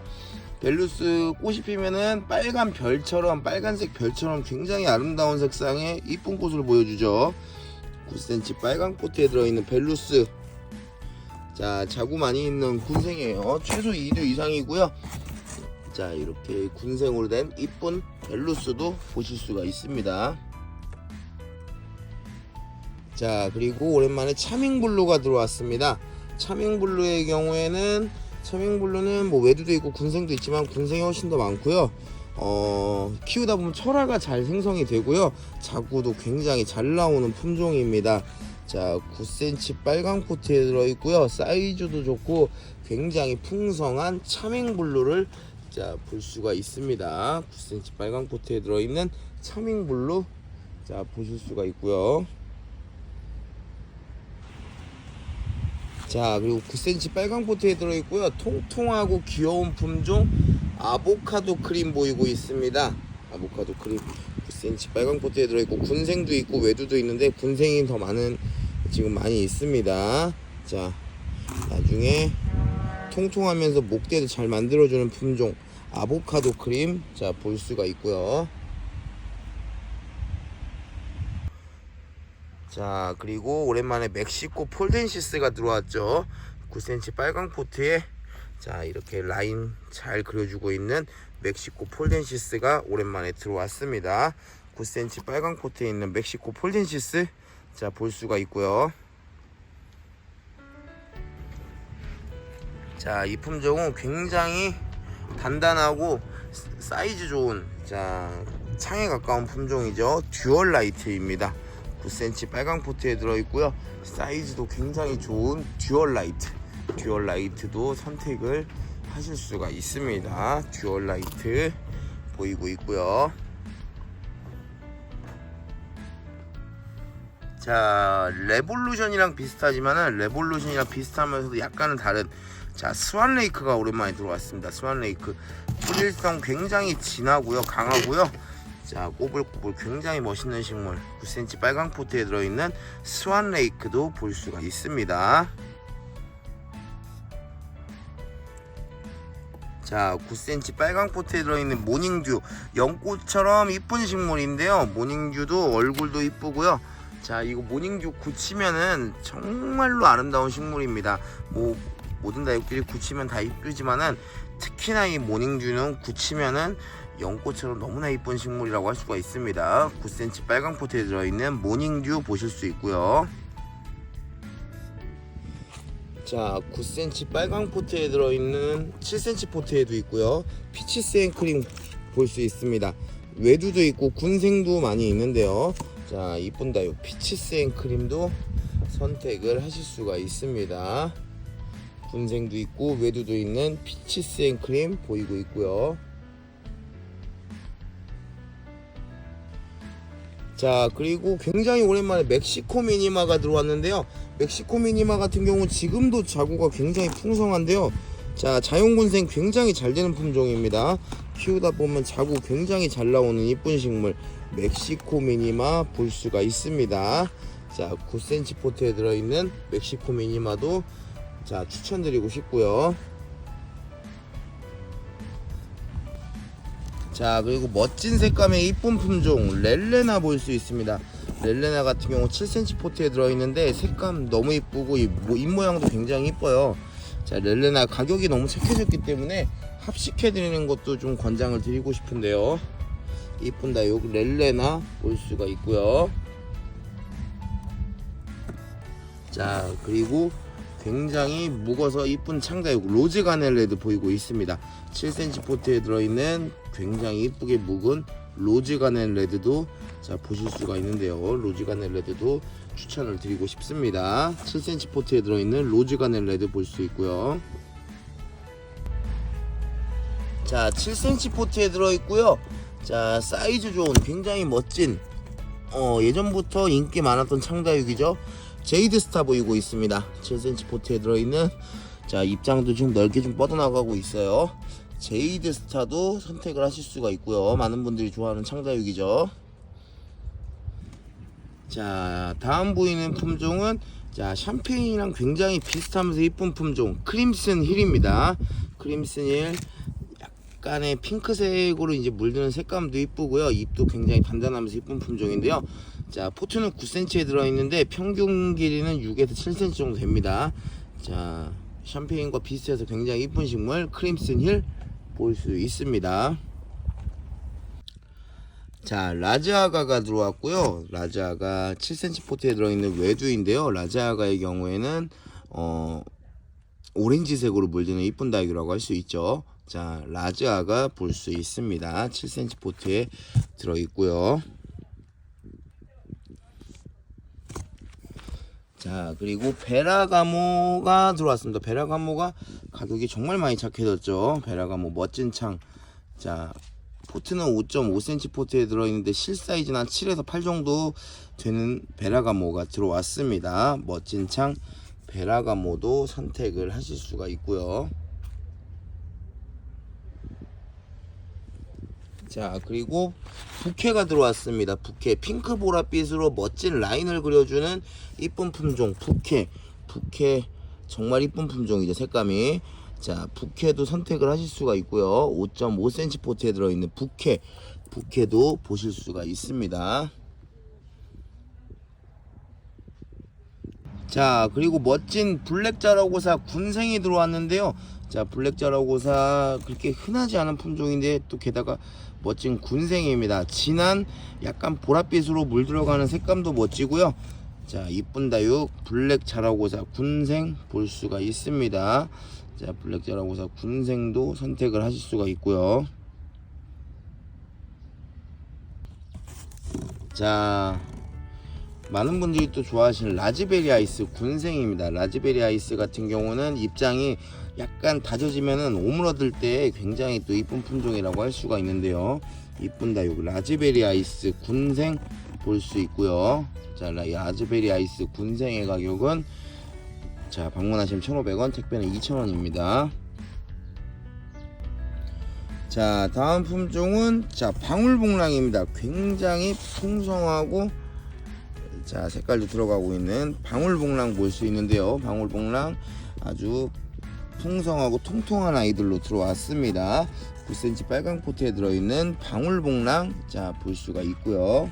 벨루스 꽃이 피면은 빨간색 별처럼 굉장히 아름다운 색상의 이쁜 꽃을 보여주죠. 9cm 빨강 포트에 들어있는 벨루스. 자, 자구 많이 있는 군생이에요. 최소 2두 이상이고요. 자, 이렇게 군생으로 된 이쁜 벨루스도 보실 수가 있습니다. 자, 그리고 오랜만에 차밍블루가 들어왔습니다. 차밍블루의 경우에는 차밍블루는 뭐 외두도 있고 군생도 있지만 군생이 훨씬 더 많고요. 키우다 보면 철화가 잘 생성이 되고요. 자구도 굉장히 잘 나오는 품종입니다. 자, 9cm 빨강 포트에 들어있고요. 사이즈도 좋고 굉장히 풍성한 차밍블루를 자, 볼 수가 있습니다. 9cm 빨강 포트에 들어있는 차밍블루, 자, 보실 수가 있고요. 자, 그리고 9cm 빨강 포트에 들어있고요. 통통하고 귀여운 품종 아보카도 크림 보이고 있습니다. 아보카도 크림 9cm 빨강 포트에 들어있고 군생도 있고 외두도 있는데 군생이 더 많이 있습니다. 자, 나중에 통통하면서 목대도 잘 만들어주는 품종 아보카도 크림, 자, 볼 수가 있고요. 자, 그리고 오랜만에 멕시코 폴덴시스가 들어왔죠. 9cm 빨강 포트에 자, 이렇게 라인 잘 그려주고 있는 멕시코 폴덴시스가 오랜만에 들어왔습니다. 9cm 빨강 포트에 있는 멕시코 폴덴시스, 자, 볼 수가 있고요. 자, 이 품종은 굉장히 단단하고 사이즈 좋은, 자, 창에 가까운 품종이죠. 듀얼 라이트입니다. 9cm 빨강 포트에 들어있고요. 사이즈도 굉장히 좋은 듀얼 라이트도 선택을 하실 수가 있습니다. 듀얼 라이트 보이고 있고요. 자, 레볼루션이랑 비슷하면서도 약간은 다른, 자, 스완레이크가 오랜만에 들어왔습니다. 스완레이크 뿌릴성 굉장히 진하고요, 강하고요. 자, 꼬불꼬불 굉장히 멋있는 식물 9cm 빨강 포트에 들어있는 스완레이크도 볼 수가 있습니다. 자, 9cm 빨강 포트에 들어있는 모닝듀, 연꽃처럼 이쁜 식물인데요. 모닝듀도 얼굴도 이쁘고요. 자, 이거 모닝듀 굳히면은 정말로 아름다운 식물입니다. 뭐 모든 다육들이 굳히면 다 이쁘지만은 특히나 이 모닝듀는 굳히면은 연꽃처럼 너무나 이쁜 식물이라고 할 수가 있습니다. 9cm 빨강 포트에 들어있는 모닝듀 보실 수 있고요. 자, 9cm 빨강 포트에 들어있는 7cm 포트에도 있고요. 피치 생크림 볼 수 있습니다. 외두도 있고 군생도 많이 있는데요. 자, 이쁜다. 요 피치 생크림도 선택을 하실 수가 있습니다. 군생도 있고 외두도 있는 피치 생크림 보이고 있고요. 자, 그리고 굉장히 오랜만에 멕시코 미니마가 들어왔는데요. 멕시코 미니마 같은 경우 지금도 자구가 굉장히 풍성한데요. 자, 자연군생 굉장히 잘 되는 품종입니다. 키우다 보면 자구 굉장히 잘 나오는 이쁜 식물 멕시코 미니마 볼 수가 있습니다. 자, 9cm 포트에 들어있는 멕시코 미니마도 자, 추천드리고 싶고요. 자, 그리고 멋진 색감의 이쁜 품종 렐레나 볼 수 있습니다. 렐레나 같은 경우 7cm 포트에 들어있는데 색감 너무 이쁘고 입모양도 굉장히 이뻐요. 자, 렐레나 가격이 너무 착해졌기 때문에 합식해드리는 것도 좀 권장을 드리고 싶은데요. 이쁜다. 여기 렐레나 볼 수가 있고요. 자, 그리고 굉장히 묵어서 이쁜 창다육 로즈 가넬레드 보이고 있습니다. 7cm 포트에 들어있는 굉장히 이쁘게 묵은 로즈 가넬레드도 자, 보실 수가 있는데요. 로즈 가넬레드도 추천을 드리고 싶습니다. 7cm 포트에 들어있는 로즈 가넬레드 볼 수 있고요. 자, 7cm 포트에 들어있고요. 자, 사이즈 좋은 굉장히 멋진 예전부터 인기 많았던 창다육이죠. 제이드 스타 보이고 있습니다. 7cm 포트에 들어있는 자, 입장도 좀 넓게 좀 뻗어나가고 있어요. 제이드 스타도 선택을 하실 수가 있고요. 많은 분들이 좋아하는 창다육이죠. 자, 다음 보이는 품종은 자, 샴페인이랑 굉장히 비슷하면서 이쁜 품종 크림슨 힐입니다. 크림슨 힐 약간의 핑크색으로 이제 물드는 색감도 이쁘고요. 잎도 굉장히 단단하면서 이쁜 품종인데요. 자, 포트는 9cm에 들어있는데 평균 길이는 6에서 7cm 정도 됩니다. 자, 샴페인과 비슷해서 굉장히 이쁜 식물 크림슨 힐 볼 수 있습니다. 자, 라즈아가가 들어왔고요. 라즈아가 7cm 포트에 들어있는 외두인데요. 라즈아가의 경우에는 오렌지색으로 물드는 이쁜 다육이라고 할 수 있죠. 자, 라즈아가 볼 수 있습니다. 7cm 포트에 들어있고요. 자, 그리고 베라가모가 들어왔습니다. 베라가모가 가격이 정말 많이 착해졌죠. 베라가모 멋진 창. 자, 포트는 5.5cm 포트에 들어있는데 실 사이즈는 한 7에서 8 정도 되는 베라가모가 들어왔습니다. 멋진 창 베라가모도 선택을 하실 수가 있고요. 자, 그리고 부케가 들어왔습니다. 부케 핑크 보랏빛으로 멋진 라인을 그려주는 이쁜 품종 부케 정말 이쁜 품종이죠. 색감이. 자, 부케도 선택을 하실 수가 있고요. 5.5cm 포트에 들어있는 부케도 보실 수가 있습니다. 자, 그리고 멋진 블랙 자라고사 군생이 들어왔는데요. 자, 블랙 자라고사 그렇게 흔하지 않은 품종인데 또 게다가 멋진 군생입니다. 진한 약간 보랏빛으로 물들어가는 색감도 멋지고요. 자, 이쁜 다육 블랙 자라고사 군생 볼 수가 있습니다. 자, 블랙 자라고사 군생도 선택을 하실 수가 있고요. 자, 많은 분들이 또 좋아하시는 라즈베리 아이스 군생입니다. 라즈베리 아이스 같은 경우는 입장이 약간 다져지면은 오므러들 때 굉장히 또 이쁜 품종이라고 할 수가 있는데요. 이쁜 다육 라즈베리 아이스 군생 볼 수 있고요. 자, 라즈베리 아이스 군생의 가격은 자, 방문하시면 1,500원, 택배는 2,000원입니다. 자, 다음 품종은 자, 방울복랑입니다. 굉장히 풍성하고 자, 색깔도 들어가고 있는 방울복랑 볼 수 있는데요. 방울복랑 아주 풍성하고 통통한 아이들로 들어왔습니다. 9cm 빨강 포트에 들어있는 방울복랑 자, 볼 수가 있고요.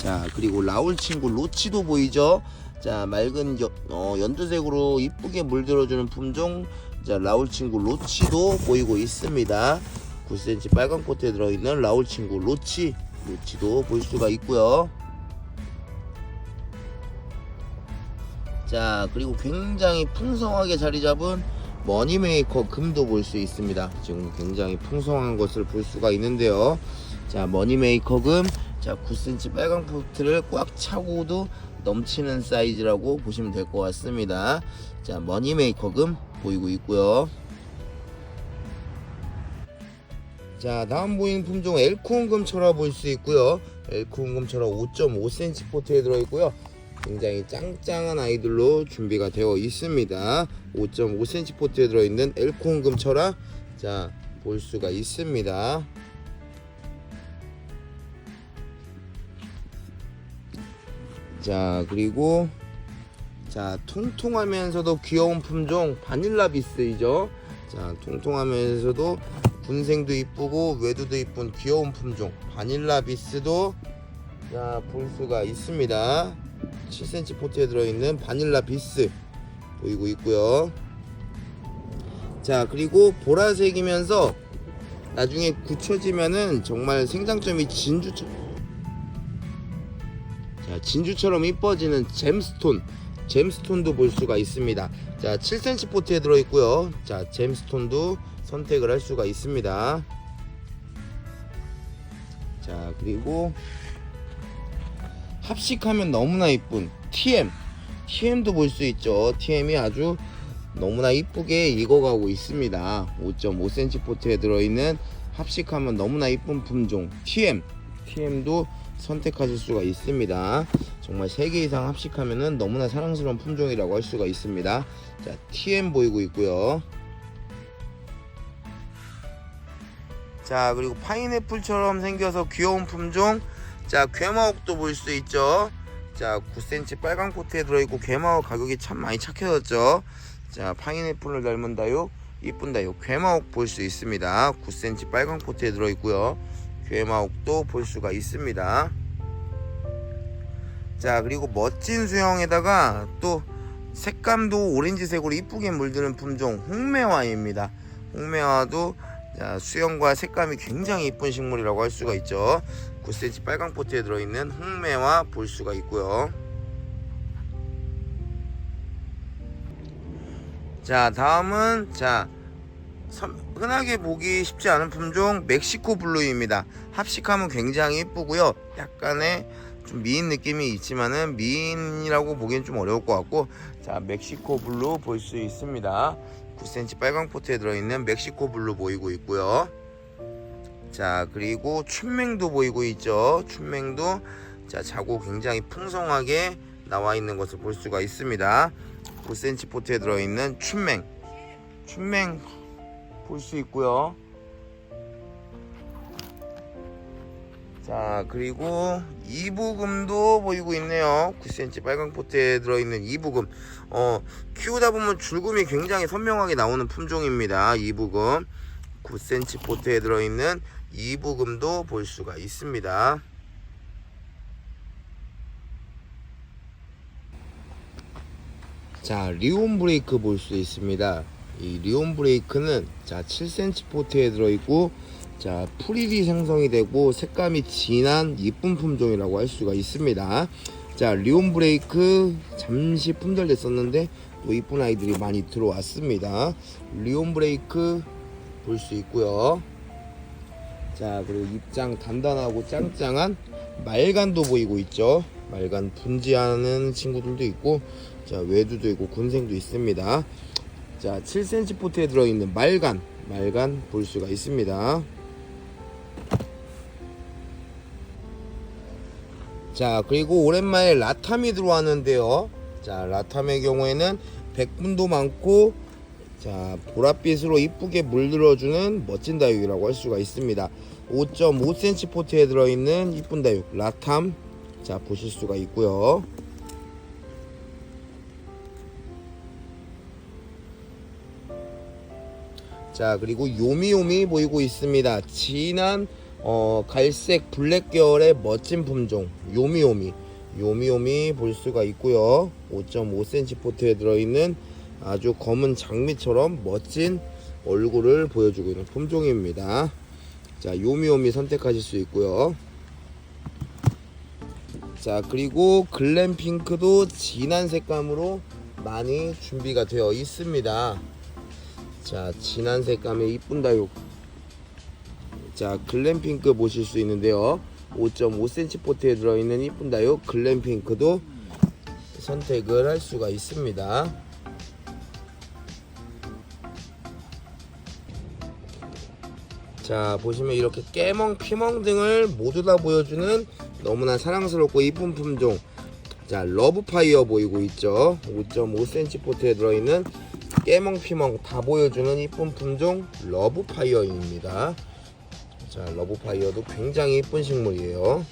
자, 그리고 라울 친구 로치도 보이죠. 자, 맑은 연두색으로 이쁘게 물들어주는 품종 자, 라울 친구 로치도 보이고 있습니다. 9cm 빨강 포트에 들어있는 라울 친구 로치도 볼 수가 있고요. 자, 그리고 굉장히 풍성하게 자리 잡은 머니메이커 금도 볼 수 있습니다. 지금 굉장히 풍성한 것을 볼 수가 있는데요. 자, 머니메이커 금, 자 9cm 빨강 포트를 꽉 차고도 넘치는 사이즈라고 보시면 될 것 같습니다. 자, 머니메이커 금 보이고 있고요. 자, 다음 보이는 품종 엘코온금 철화 볼 수 있고요. 엘코온금 철화 5.5cm 포트에 들어있고요. 굉장히 짱짱한 아이들로 준비가 되어 있습니다. 5.5cm 포트에 들어있는 엘코온금 철화, 자, 볼 수가 있습니다. 자, 그리고 자, 통통하면서도 귀여운 품종 바닐라 비스이죠. 자, 통통하면서도 군생도 이쁘고 외두도 이쁜 귀여운 품종 바닐라 비스도 자, 볼 수가 있습니다. 7cm 포트에 들어있는 바닐라 비스 보이고 있고요. 자, 그리고 보라색이면서 나중에 굳혀지면은 정말 생장점이 진주처럼 이뻐지는 잼스톤도 볼 수가 있습니다. 자, 7cm 포트에 들어있고요. 자, 잼스톤도 선택을 할 수가 있습니다. 자, 그리고 합식하면 너무나 이쁜 TM도 볼 수 있죠. TM이 아주 너무나 이쁘게 익어가고 있습니다. 5.5cm 포트에 들어있는 합식하면 너무나 이쁜 품종 TM도 선택하실 수가 있습니다. 정말 3개 이상 합식하면은 너무나 사랑스러운 품종이라고 할 수가 있습니다. 자, TM 보이고 있고요. 자, 그리고 파인애플처럼 생겨서 귀여운 품종, 자, 괴마옥도 볼 수 있죠. 자, 9cm 빨강 포트에 들어있고 괴마옥 가격이 참 많이 착해졌죠. 자, 파인애플을 닮은 다육, 이쁜 다육 괴마옥 볼 수 있습니다. 9cm 빨강 포트에 들어있고요. 괴마옥도 볼 수가 있습니다. 자, 그리고 멋진 수영에다가 또 색감도 오렌지색으로 이쁘게 물드는 품종 홍매화입니다. 홍매화도 자, 수영과 색감이 굉장히 이쁜 식물이라고 할 수가 있죠. 9cm 빨강 포트에 들어있는 홍매화 볼 수가 있고요. 자, 다음은 자, 흔하게 보기 쉽지 않은 품종 멕시코 블루입니다. 합식하면 굉장히 이쁘고요. 약간의 좀 미인 느낌이 있지만은 미인이라고 보기엔 좀 어려울 것 같고, 자, 멕시코 블루 볼 수 있습니다. 9cm 빨강 포트에 들어있는 멕시코 블루 보이고 있고요. 자, 그리고 춘맹도 보이고 있죠. 춘맹도 자, 자고 굉장히 풍성하게 나와 있는 것을 볼 수가 있습니다. 9cm 포트에 들어있는 춘맹 볼 수 있고요. 자, 그리고 이부금도 보이고 있네요. 9cm 빨강 포트에 들어있는 이부금, 키우다 보면 줄금이 굉장히 선명하게 나오는 품종입니다. 이부금 9cm 포트에 들어있는 이부금도 볼 수가 있습니다. 자, 리온 브레이크 볼 수 있습니다. 이 리온 브레이크는 자, 7cm 포트에 들어있고, 자, 풀잎이 생성이 되고 색감이 진한 이쁜 품종이라고 할 수가 있습니다. 자, 리온 브레이크 잠시 품절됐었는데 또 이쁜 아이들이 많이 들어왔습니다. 리온 브레이크 볼 수 있고요. 자, 그리고 입장 단단하고 짱짱한 말간도 보이고 있죠. 말간 분지하는 친구들도 있고, 자, 외두도 있고 군생도 있습니다. 자, 7cm 포트에 들어있는 말간 볼 수가 있습니다. 자, 그리고 오랜만에 라탐이 들어왔는데요. 자, 라탐의 경우에는 백분도 많고, 자, 보랏빛으로 이쁘게 물들어주는 멋진 다육이라고 할 수가 있습니다. 5.5cm 포트에 들어있는 이쁜 다육 라탐, 자, 보실 수가 있고요. 자, 그리고 요미요미 보이고 있습니다. 진한 갈색 블랙 계열의 멋진 품종 요미요미 볼 수가 있고요. 5.5cm 포트에 들어있는 아주 검은 장미처럼 멋진 얼굴을 보여주고 있는 품종입니다. 자, 요미요미 선택하실 수 있고요. 자, 그리고 글램핑크도 진한 색감으로 많이 준비가 되어 있습니다. 자, 진한 색감의 이쁜 다육. 자, 글램핑크 보실 수 있는데요. 5.5cm 포트에 들어있는 이쁜 다육 글램핑크도 선택을 할 수가 있습니다. 자, 보시면 이렇게 깨멍, 피멍 등을 모두 다 보여주는 너무나 사랑스럽고 이쁜 품종. 자, 러브파이어 보이고 있죠. 5.5cm 포트에 들어있는 깨멍, 피멍 다 보여주는 이쁜 품종 러브파이어입니다. 자, 러브파이어도 굉장히 이쁜 식물이에요.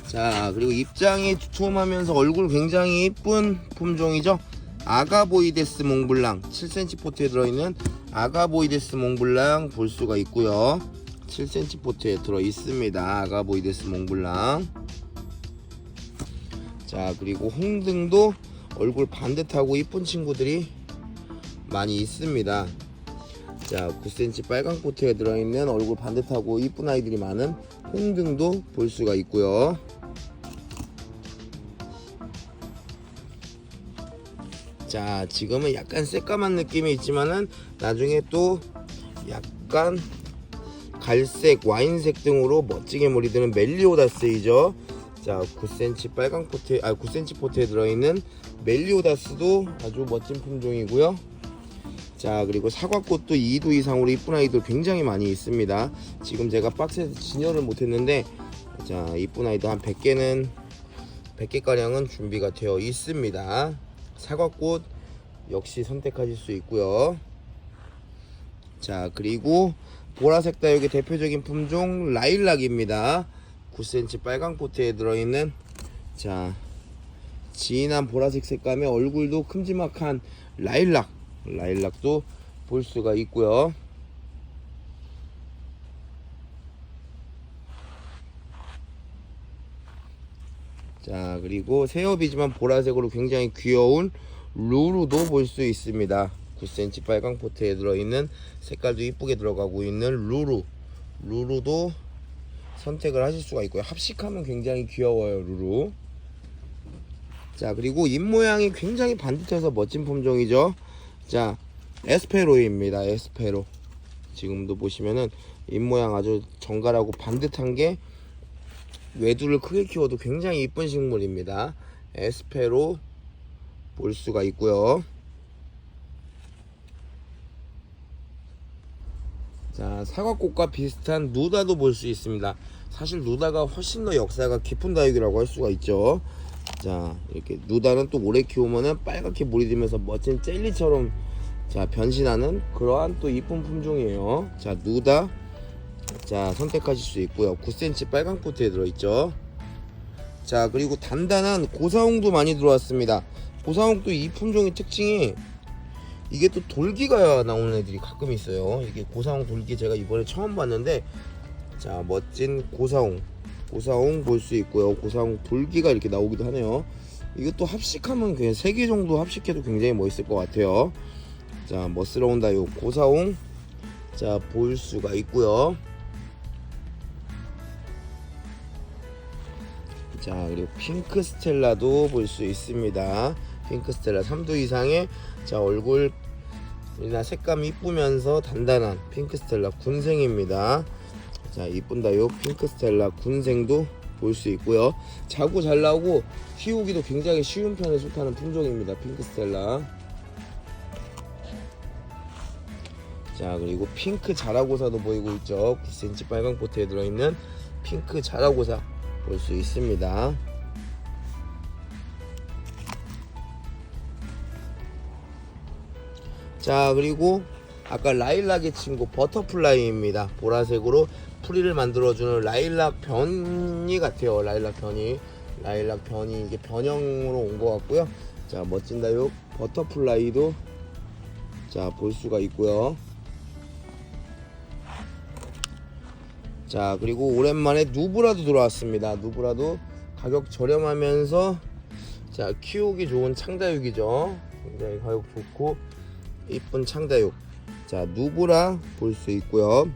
자, 그리고 입장이 두툼하면서 얼굴 굉장히 이쁜 품종이죠. 아가보이데스 몽블랑 7cm 포트에 들어있는 아가보이데스 몽블랑 볼 수가 있고요. 7cm 포트에 들어 있습니다. 아가보이데스 몽블랑. 자, 그리고 홍등도 얼굴 반듯하고 이쁜 친구들이 많이 있습니다. 자, 9cm 빨강 포트에 들어있는 얼굴 반듯하고 이쁜 아이들이 많은 홍등도 볼 수가 있고요. 자, 지금은 약간 새까만 느낌이 있지만은 나중에 또 약간 갈색, 와인색 등으로 멋지게 몰이드는 멜리오다스이죠. 자, 9cm 빨강 포트에 9cm 포트에 들어있는 멜리오다스도 아주 멋진 품종이고요. 자, 그리고 사과꽃도 2두 이상으로 이쁜 아이들 굉장히 많이 있습니다. 지금 제가 박스에서 진열을 못했는데, 자, 이쁜 아이들 한 100개가량은 준비가 되어 있습니다. 사과꽃 역시 선택하실 수 있고요. 자, 그리고 보라색 다육의 대표적인 품종 라일락입니다. 9cm 빨강 포트에 들어있는, 자, 진한 보라색 색감의 얼굴도 큼지막한 라일락도 볼 수가 있고요. 자, 그리고 새업이지만 보라색으로 굉장히 귀여운 루루도 볼 수 있습니다. 9cm 빨강 포트에 들어있는 색깔도 이쁘게 들어가고 있는 루루도 선택을 하실 수가 있고요. 합식하면 굉장히 귀여워요, 루루. 자, 그리고 입모양이 굉장히 반듯해서 멋진 품종이죠. 자, 에스페로입니다. 에스페로. 지금도 보시면은 입모양 아주 정갈하고 반듯한 게 외두를 크게 키워도 굉장히 이쁜 식물입니다. 에스페로 볼 수가 있고요. 자, 사과꽃과 비슷한 누다도 볼 수 있습니다. 사실 누다가 훨씬 더 역사가 깊은 다육이라고 할 수가 있죠. 자, 이렇게 누다는 또 오래 키우면은 빨갛게 물이 들면서 멋진 젤리처럼, 자, 변신하는 그러한 또 이쁜 품종이에요. 자, 누다, 자, 선택하실 수 있고요. 9cm 빨강 포트에 들어있죠. 자, 그리고 단단한 고사홍도 많이 들어왔습니다. 고사홍도 이 품종의 특징이 이게 또 돌기가 나오는 애들이 가끔 있어요. 이게 고사홍 돌기 제가 이번에 처음 봤는데, 자, 멋진 고사홍 볼 수 있고요. 고사홍 돌기가 이렇게 나오기도 하네요. 이것도 합식하면 그냥 3개 정도 합식해도 굉장히 멋있을 것 같아요. 자, 멋스러운 다육 고사홍, 자, 볼 수가 있고요. 자, 그리고 핑크 스텔라도 볼 수 있습니다. 핑크 스텔라 3두 이상의, 자, 얼굴이나 색감이 이쁘면서 단단한 핑크 스텔라 군생입니다. 자, 이쁜 다육 핑크 스텔라 군생도 볼 수 있고요. 자고 잘 나오고 키우기도 굉장히 쉬운 편에 속하는 품종입니다. 핑크 스텔라. 자, 그리고 핑크 자라고사도 보이고 있죠. 9cm 빨강 포트에 들어있는 핑크 자라고사 볼 수 있습니다. 자, 그리고 아까 라일락의 친구 버터플라이입니다. 보라색으로 풀이를 만들어주는 라일락 변이 같아요. 라일락 변이 이게 변형으로 온 것 같고요. 자, 멋진 다육 버터플라이도, 자, 볼 수가 있고요. 자, 그리고 오랜만에 누브라도 들어왔습니다. 누브라도 가격 저렴하면서, 자, 키우기 좋은 창다육이죠. 굉장히 가격 좋고 이쁜 창다육. 자, 누브라 볼 수 있고요.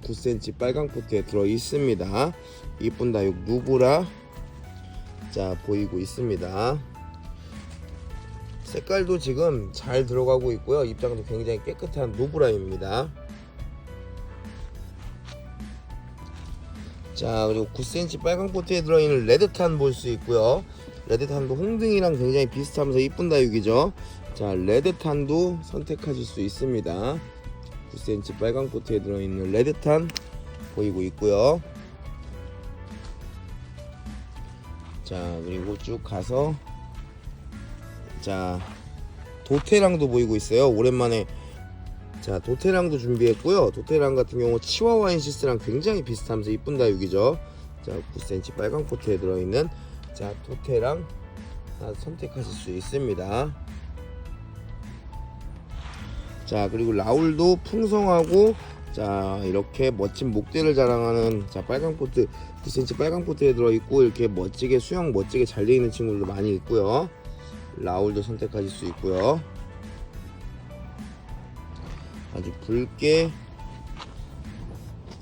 9cm 빨강 포트에 들어 있습니다. 이쁜 다육 누브라, 자, 보이고 있습니다. 색깔도 지금 잘 들어가고 있고요. 입장도 굉장히 깨끗한 노브라입니다. 자, 그리고 9cm 빨강 포트에 들어있는 레드탄 볼 수 있고요. 레드탄도 홍등이랑 굉장히 비슷하면서 이쁜 다육이죠. 자, 레드탄도 선택하실 수 있습니다. 9cm 빨강 포트에 들어있는 레드탄 보이고 있고요. 자, 그리고 쭉 가서 자, 도테랑도 보이고 있어요. 오랜만에 자, 도테랑도 준비했고요. 도테랑 같은 경우 치와와인시스랑 굉장히 비슷하면서 이쁜 다육이죠. 자, 9cm 빨강 포트에 들어있는 자, 도테랑 선택하실 수 있습니다. 자, 그리고 라울도 풍성하고 자, 이렇게 멋진 목대를 자랑하는 자, 빨강 포트 9cm 빨강 포트에 들어있고 이렇게 멋지게 수영 멋지게 잘 되어 있는 친구들도 많이 있고요. 라울도 선택하실 수 있고요. 아주 붉게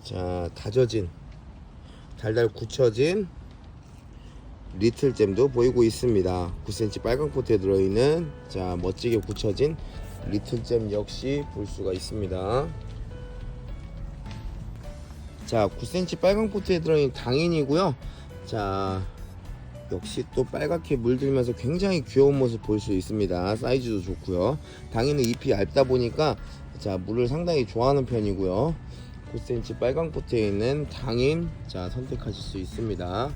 자, 다져진 달달 굳혀진 리틀잼도 보이고 있습니다. 9cm 빨강 포트에 들어있는 자, 멋지게 굳혀진 리틀잼 역시 볼 수가 있습니다. 자, 9cm 빨강 포트에 들어있는 당인이고요. 자, 역시 또 빨갛게 물들면서 굉장히 귀여운 모습 볼 수 있습니다. 사이즈도 좋고요. 당인은 잎이 얇다 보니까 자, 물을 상당히 좋아하는 편이고요. 9cm 빨강 포트에 있는 당인 자, 선택하실 수 있습니다.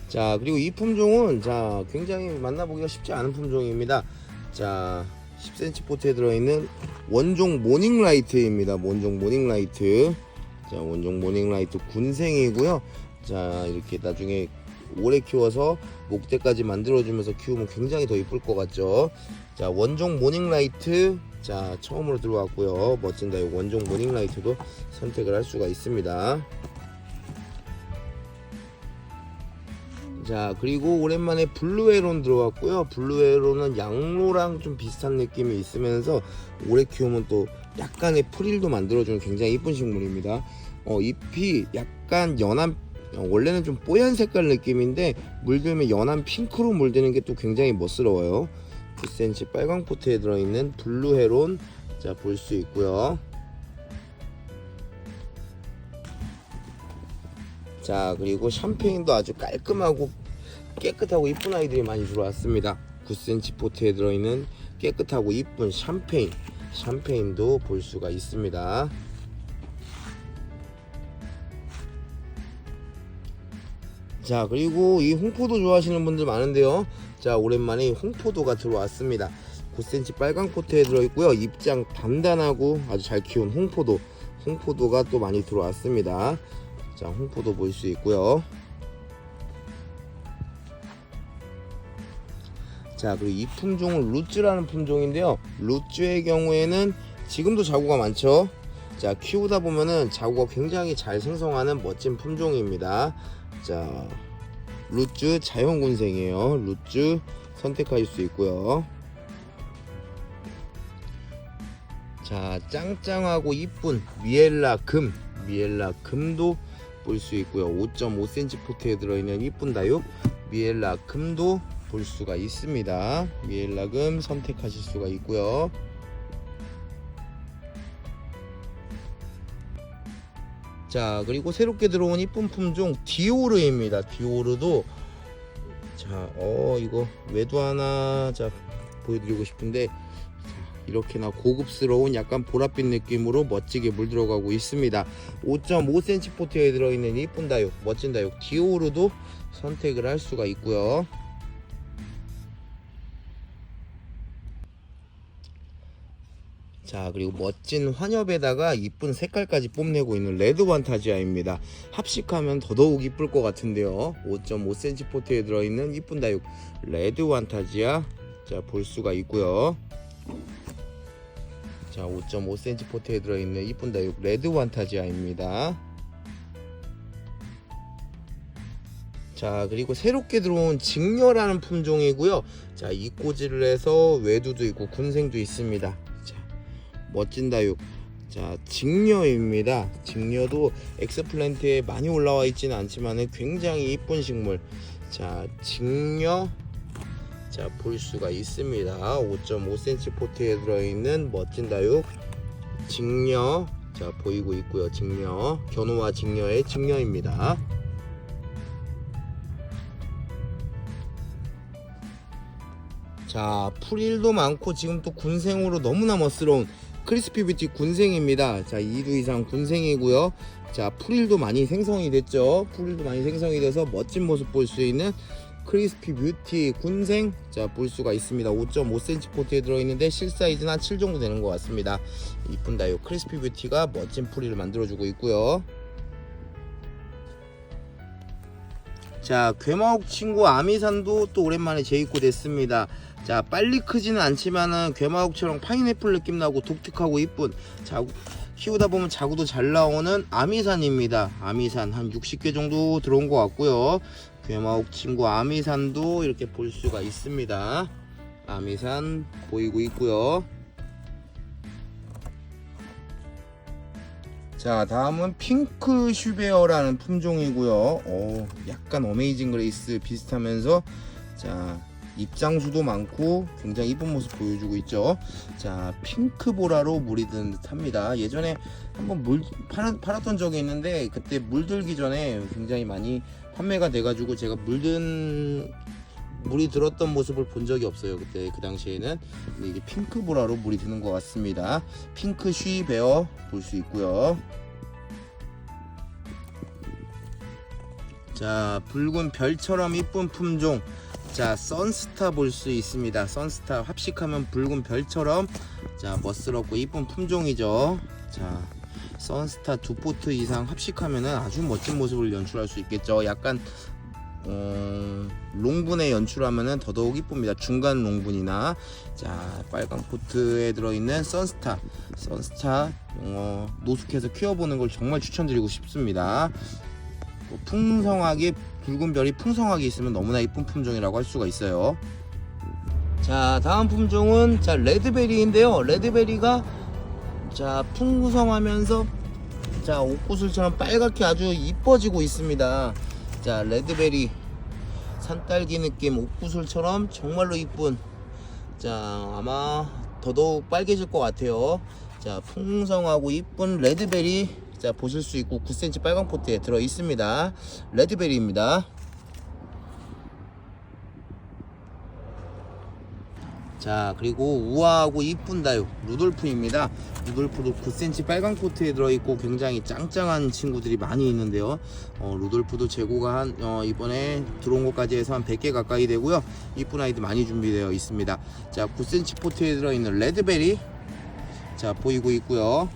자, 그리고 이 품종은 자, 굉장히 만나보기가 쉽지 않은 품종입니다. 자, 10cm 포트에 들어있는 원종 모닝라이트입니다. 원종 모닝라이트. 자, 원종 모닝라이트 군생이고요. 자, 이렇게 나중에 오래 키워서 목대까지 만들어주면서 키우면 굉장히 더 이쁠 것 같죠. 자, 원종 모닝라이트 자, 처음으로 들어왔고요. 멋진 다육 원종 모닝라이트도 선택을 할 수가 있습니다. 자, 그리고 오랜만에 블루에론 들어왔고요. 블루에론은 양로랑 좀 비슷한 느낌이 있으면서 오래 키우면 또 약간의 프릴도 만들어주는 굉장히 이쁜 식물입니다. 잎이 약간 연한 원래는 좀 뽀얀 색깔 느낌인데 물들면 연한 핑크로 물드는 게 또 굉장히 멋스러워요. 9cm 빨강 포트에 들어있는 블루헤론 자, 볼 수 있고요. 자, 그리고 샴페인도 아주 깔끔하고 깨끗하고 이쁜 아이들이 많이 들어왔습니다. 9cm 포트에 들어있는 깨끗하고 이쁜 샴페인도 볼 수가 있습니다. 자, 그리고 이 홍포도 좋아하시는 분들 많은데요. 자, 오랜만에 홍포도가 들어왔습니다. 9cm 빨강 포트에 들어있고요. 입장 단단하고 아주 잘 키운 홍포도가 또 많이 들어왔습니다. 자, 홍포도 볼 수 있고요. 자, 그리고 이 품종은 루츠라는 품종인데요. 루츠의 경우에는 지금도 자구가 많죠. 자, 키우다 보면은 자구가 굉장히 잘 생성하는 멋진 품종입니다. 자, 루츠 자연군생이에요. 루츠 선택하실 수 있고요. 자, 짱짱하고 이쁜 미엘라 금도 볼 수 있고요. 5.5cm 포트에 들어있는 이쁜 다육 미엘라 금도 볼 수가 있습니다. 미엘라 금 선택하실 수가 있고요. 자, 그리고 새롭게 들어온 이쁜 품종 디오르입니다. 디오르도 자, 이거 외도 하나 자, 보여드리고 싶은데 이렇게나 고급스러운 약간 보랏빛 느낌으로 멋지게 물들어가고 있습니다. 5.5cm 포트에 들어있는 이쁜 다육 멋진 다육 디오르도 선택을 할 수가 있고요. 자, 그리고 멋진 환엽에다가 이쁜 색깔까지 뽐내고 있는 레드 판타지아입니다. 합식하면 더더욱 이쁠 것 같은데요. 5.5cm 포트에 들어있는 이쁜 다육 레드 판타지아 자, 볼 수가 있고요. 자, 5.5cm 포트에 들어있는 이쁜 다육 레드 판타지아입니다. 자, 그리고 새롭게 들어온 직녀라는 품종이고요. 자, 이꼬지를 해서 외두도 있고 군생도 있습니다. 자, 멋진 다육 자, 직녀입니다. 직녀도 엑스플랜트에 많이 올라와 있지는 않지만 굉장히 이쁜 식물. 자, 직녀 자, 볼 수가 있습니다. 5.5cm 포트에 들어있는 멋진 다육 직녀 자, 보이고 있고요. 직녀, 견우와 직녀의 직녀입니다. 자, 풀일도 많고 지금 또 군생으로 너무나 멋스러운 크리스피 뷰티 군생입니다. 자, 2두 이상 군생이고요. 자, 풀일도 많이 생성이 됐죠. 풀일도 많이 생성이 돼서 멋진 모습 볼 수 있는 크리스피 뷰티 군생 자, 볼 수가 있습니다. 5.5cm 포트에 들어있는데 실사이즈는 한 7 정도 되는 것 같습니다. 이쁜 다육 크리스피 뷰티가 멋진 풀이를 만들어주고 있고요. 자, 괴마옥 친구 아미산도 또 오랜만에 재입고됐습니다. 자, 빨리 크지는 않지만은 괴마옥처럼 파인애플 느낌 나고 독특하고 이쁜 자, 키우다 보면 자구도 잘 나오는 아미산입니다. 아미산 한 60개 정도 들어온 것 같고요. 괴마옥 친구 아미산도 이렇게 볼 수가 있습니다. 아미산 보이고 있고요. 자, 다음은 핑크 슈베어라는 품종이고요. 약간 어메이징 그레이스 비슷하면서 자, 입장수도 많고 굉장히 이쁜 모습 보여주고 있죠. 자, 핑크보라로 물이 드는 듯 합니다. 예전에 한번 팔았던 적이 있는데 그때 물들기 전에 굉장히 많이 판매가 돼가지고 제가 물이 들었던 모습을 본 적이 없어요. 그때 그 당시에는. 근데 이게 핑크보라로 물이 드는 것 같습니다. 핑크 쉬베어 볼 수 있고요. 자, 붉은 별처럼 이쁜 품종 자, 선스타 볼 수 있습니다. 선스타 합식하면 붉은 별처럼 자, 멋스럽고 이쁜 품종이죠. 자, 선스타 2포트 이상 합식하면은 아주 멋진 모습을 연출할 수 있겠죠. 약간 롱분에 연출하면은 더더욱 이쁩니다. 중간 롱분이나 자, 빨간 포트에 들어있는 선스타 노숙해서 키워보는 걸 정말 추천드리고 싶습니다. 풍성하게 붉은 별이 풍성하게 있으면 너무나 이쁜 품종이라고 할 수가 있어요. 자, 다음 품종은 자, 레드베리인데요. 레드베리가 자, 풍성하면서 자, 옥구슬처럼 빨갛게 아주 이뻐지고 있습니다. 자, 레드베리 산딸기 느낌 옥구슬처럼 정말로 이쁜 자, 아마 더더욱 빨개질 것 같아요. 자, 풍성하고 이쁜 레드베리 자, 보실 수 있고 9cm 빨간 포트에 들어 있습니다. 레드베리입니다. 자, 그리고 우아하고 이쁜 다육 루돌프입니다. 루돌프도 9cm 빨간 포트에 들어있고 굉장히 짱짱한 친구들이 많이 있는데요. 루돌프도 재고가 한 이번에 들어온 것까지 해서 한 100개 가까이 되고요. 이쁜 아이들 많이 준비되어 있습니다. 자, 9cm 포트에 들어있는 레드베리 자, 보이고 있고요.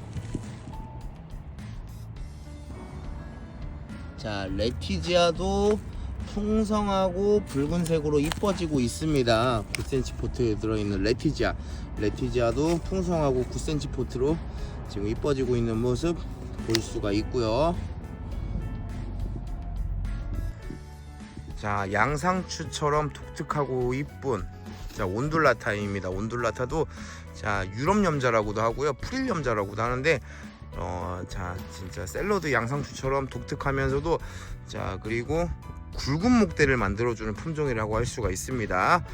자, 레티지아도 풍성하고 붉은색으로 이뻐지고 있습니다. 9cm 포트에 들어있는 레티지아도 풍성하고 9cm 포트로 지금 이뻐지고 있는 모습 볼 수가 있고요. 자, 양상추처럼 독특하고 이쁜 자, 온둘라타입니다. 온둘라타도 자, 유럽 염자라고도 하고요, 프릴 염자라고도 하는데 자, 진짜 샐러드 양상추처럼 독특하면서도 자, 그리고 굵은 목대를 만들어주는 품종이라고 할 수가 있습니다.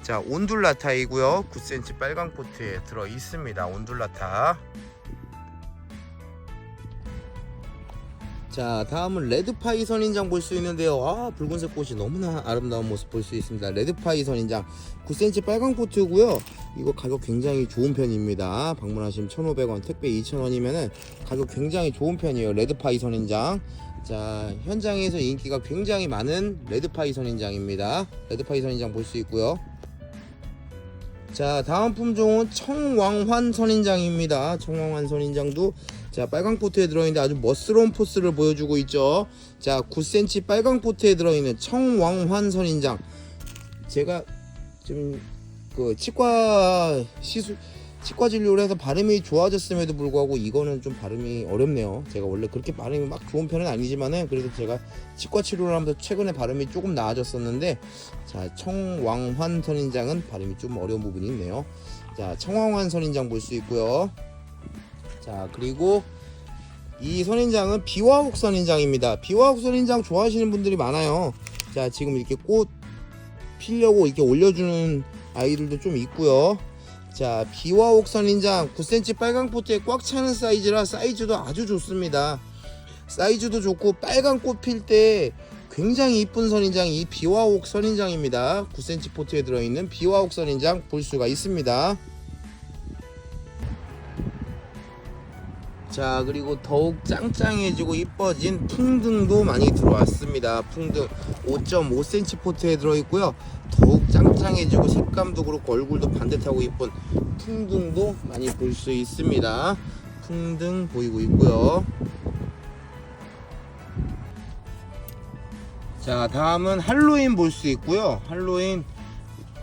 자, 온둘라타이고요. 9cm 빨강 포트에 들어 있습니다. 온둘라타. 자, 다음은 레드파이 선인장 볼 수 있는데요. 아, 붉은색 꽃이 너무나 아름다운 모습 볼 수 있습니다. 레드파이 선인장 9cm 빨강 포트고요. 이거 가격 굉장히 좋은 편입니다. 방문하시면 1,500원, 택배 2,000원이면은 가격 굉장히 좋은 편이에요. 레드파이 선인장. 자, 현장에서 인기가 굉장히 많은 레드파이 선인장입니다. 레드파이 선인장 볼 수 있고요. 자, 다음 품종은 청왕환 선인장입니다. 청왕환 선인장도 자, 빨강 포트에 들어있는데 아주 멋스러운 포스를 보여주고 있죠. 자, 9cm 빨강 포트에 들어있는 청왕환 선인장. 제가 지금 그 치과 진료를 해서 발음이 좋아졌음에도 불구하고 이거는 좀 발음이 어렵네요. 제가 원래 그렇게 발음이 막 좋은 편은 아니지만은 그래도 제가 치과 치료를 하면서 최근에 발음이 조금 나아졌었는데 자, 청왕환 선인장은 발음이 좀 어려운 부분이 있네요. 자, 청왕환 선인장 볼 수 있고요. 자, 그리고 이 선인장은 비화옥 선인장입니다. 비화옥 선인장 좋아하시는 분들이 많아요. 자, 지금 이렇게 꽃 피려고 이렇게 올려주는 아이들도 좀 있고요. 자, 비와옥 선인장 9cm 빨강 포트에 꽉 차는 사이즈라 사이즈도 아주 좋습니다. 사이즈도 좋고 빨간 꽃 필 때 굉장히 이쁜 선인장이 이 비와옥 선인장입니다. 9cm 포트에 들어있는 비와옥 선인장 볼 수가 있습니다. 자, 그리고 더욱 짱짱해지고 이뻐진 풍등도 많이 들어왔습니다. 풍등 5.5cm 포트에 들어있고요. 더욱 짱짱해지고 색감도 그렇고 얼굴도 반듯하고 이쁜 풍등도 많이 볼 수 있습니다. 풍등 보이고 있고요. 자, 다음은 할로윈 볼 수 있고요. 할로윈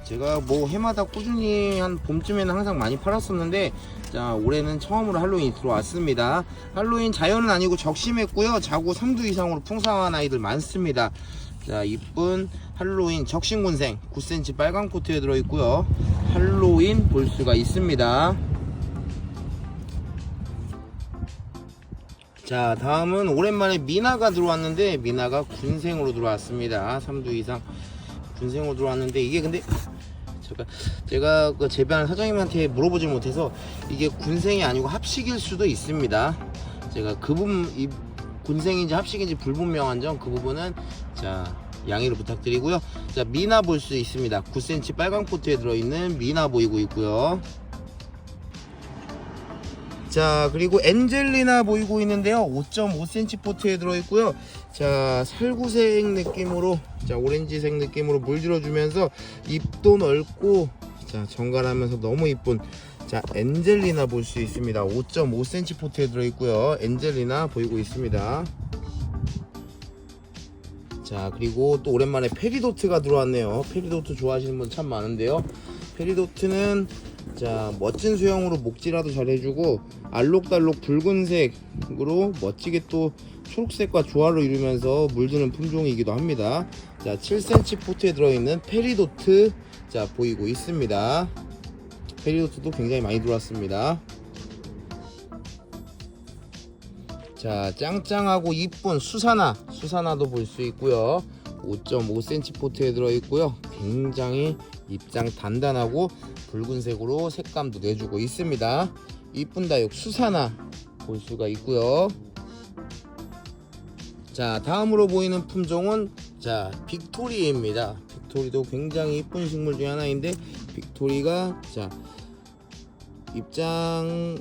제가 뭐 해마다 꾸준히 한 봄쯤에는 항상 많이 팔았었는데, 자, 올해는 처음으로 할로윈이 들어왔습니다. 할로윈 자연은 아니고 적심했고요. 자구 3두 이상으로 풍성한 아이들 많습니다. 자, 이쁜 할로윈 적심군생 9cm 빨강 포트에 들어있고요. 할로윈 볼 수가 있습니다. 자, 다음은 오랜만에 미나가 들어왔는데, 미나가 군생으로 들어왔습니다. 3두 이상 군생으로 들어왔는데, 이게 근데 제가 그 재배하는 사장님한테 물어보지 못해서 이게 군생이 아니고 합식일 수도 있습니다. 제가 그 부분, 이 군생인지 합식인지 불분명한 점, 그 부분은 자, 양해를 부탁드리고요. 자, 미나 볼 수 있습니다. 9cm 빨강 포트에 들어있는 미나 보이고 있고요. 자, 그리고 엔젤리나 보이고 있는데요. 5.5cm 포트에 들어있고요. 자, 살구색 느낌으로, 자, 오렌지색 느낌으로 물들어주면서 잎도 넓고, 자, 정갈하면서 너무 이쁜, 자, 엔젤리나 볼 수 있습니다. 5.5cm 포트에 들어있고요. 엔젤리나 보이고 있습니다. 자, 그리고 또 오랜만에 페리도트가 들어왔네요. 페리도트 좋아하시는 분 참 많은데요. 페리도트는 자, 멋진 수영으로 목질화도 잘 해주고 알록달록 붉은색으로 멋지게 또 초록색과 조화를 이루면서 물드는 품종이기도 합니다. 자, 7cm 포트에 들어있는 페리도트, 자, 보이고 있습니다. 페리도트도 굉장히 많이 들어왔습니다. 자, 짱짱하고 이쁜 수사나도 볼 수 있고요. 5.5cm 포트에 들어있고요. 굉장히 입장 단단하고 붉은색으로 색감도 내주고 있습니다. 이쁜 다육 수사나 볼 수가 있고요. 자, 다음으로 보이는 품종은 자, 빅토리입니다. 빅토리도 굉장히 이쁜 식물 중에 하나인데, 빅토리가 자, 입장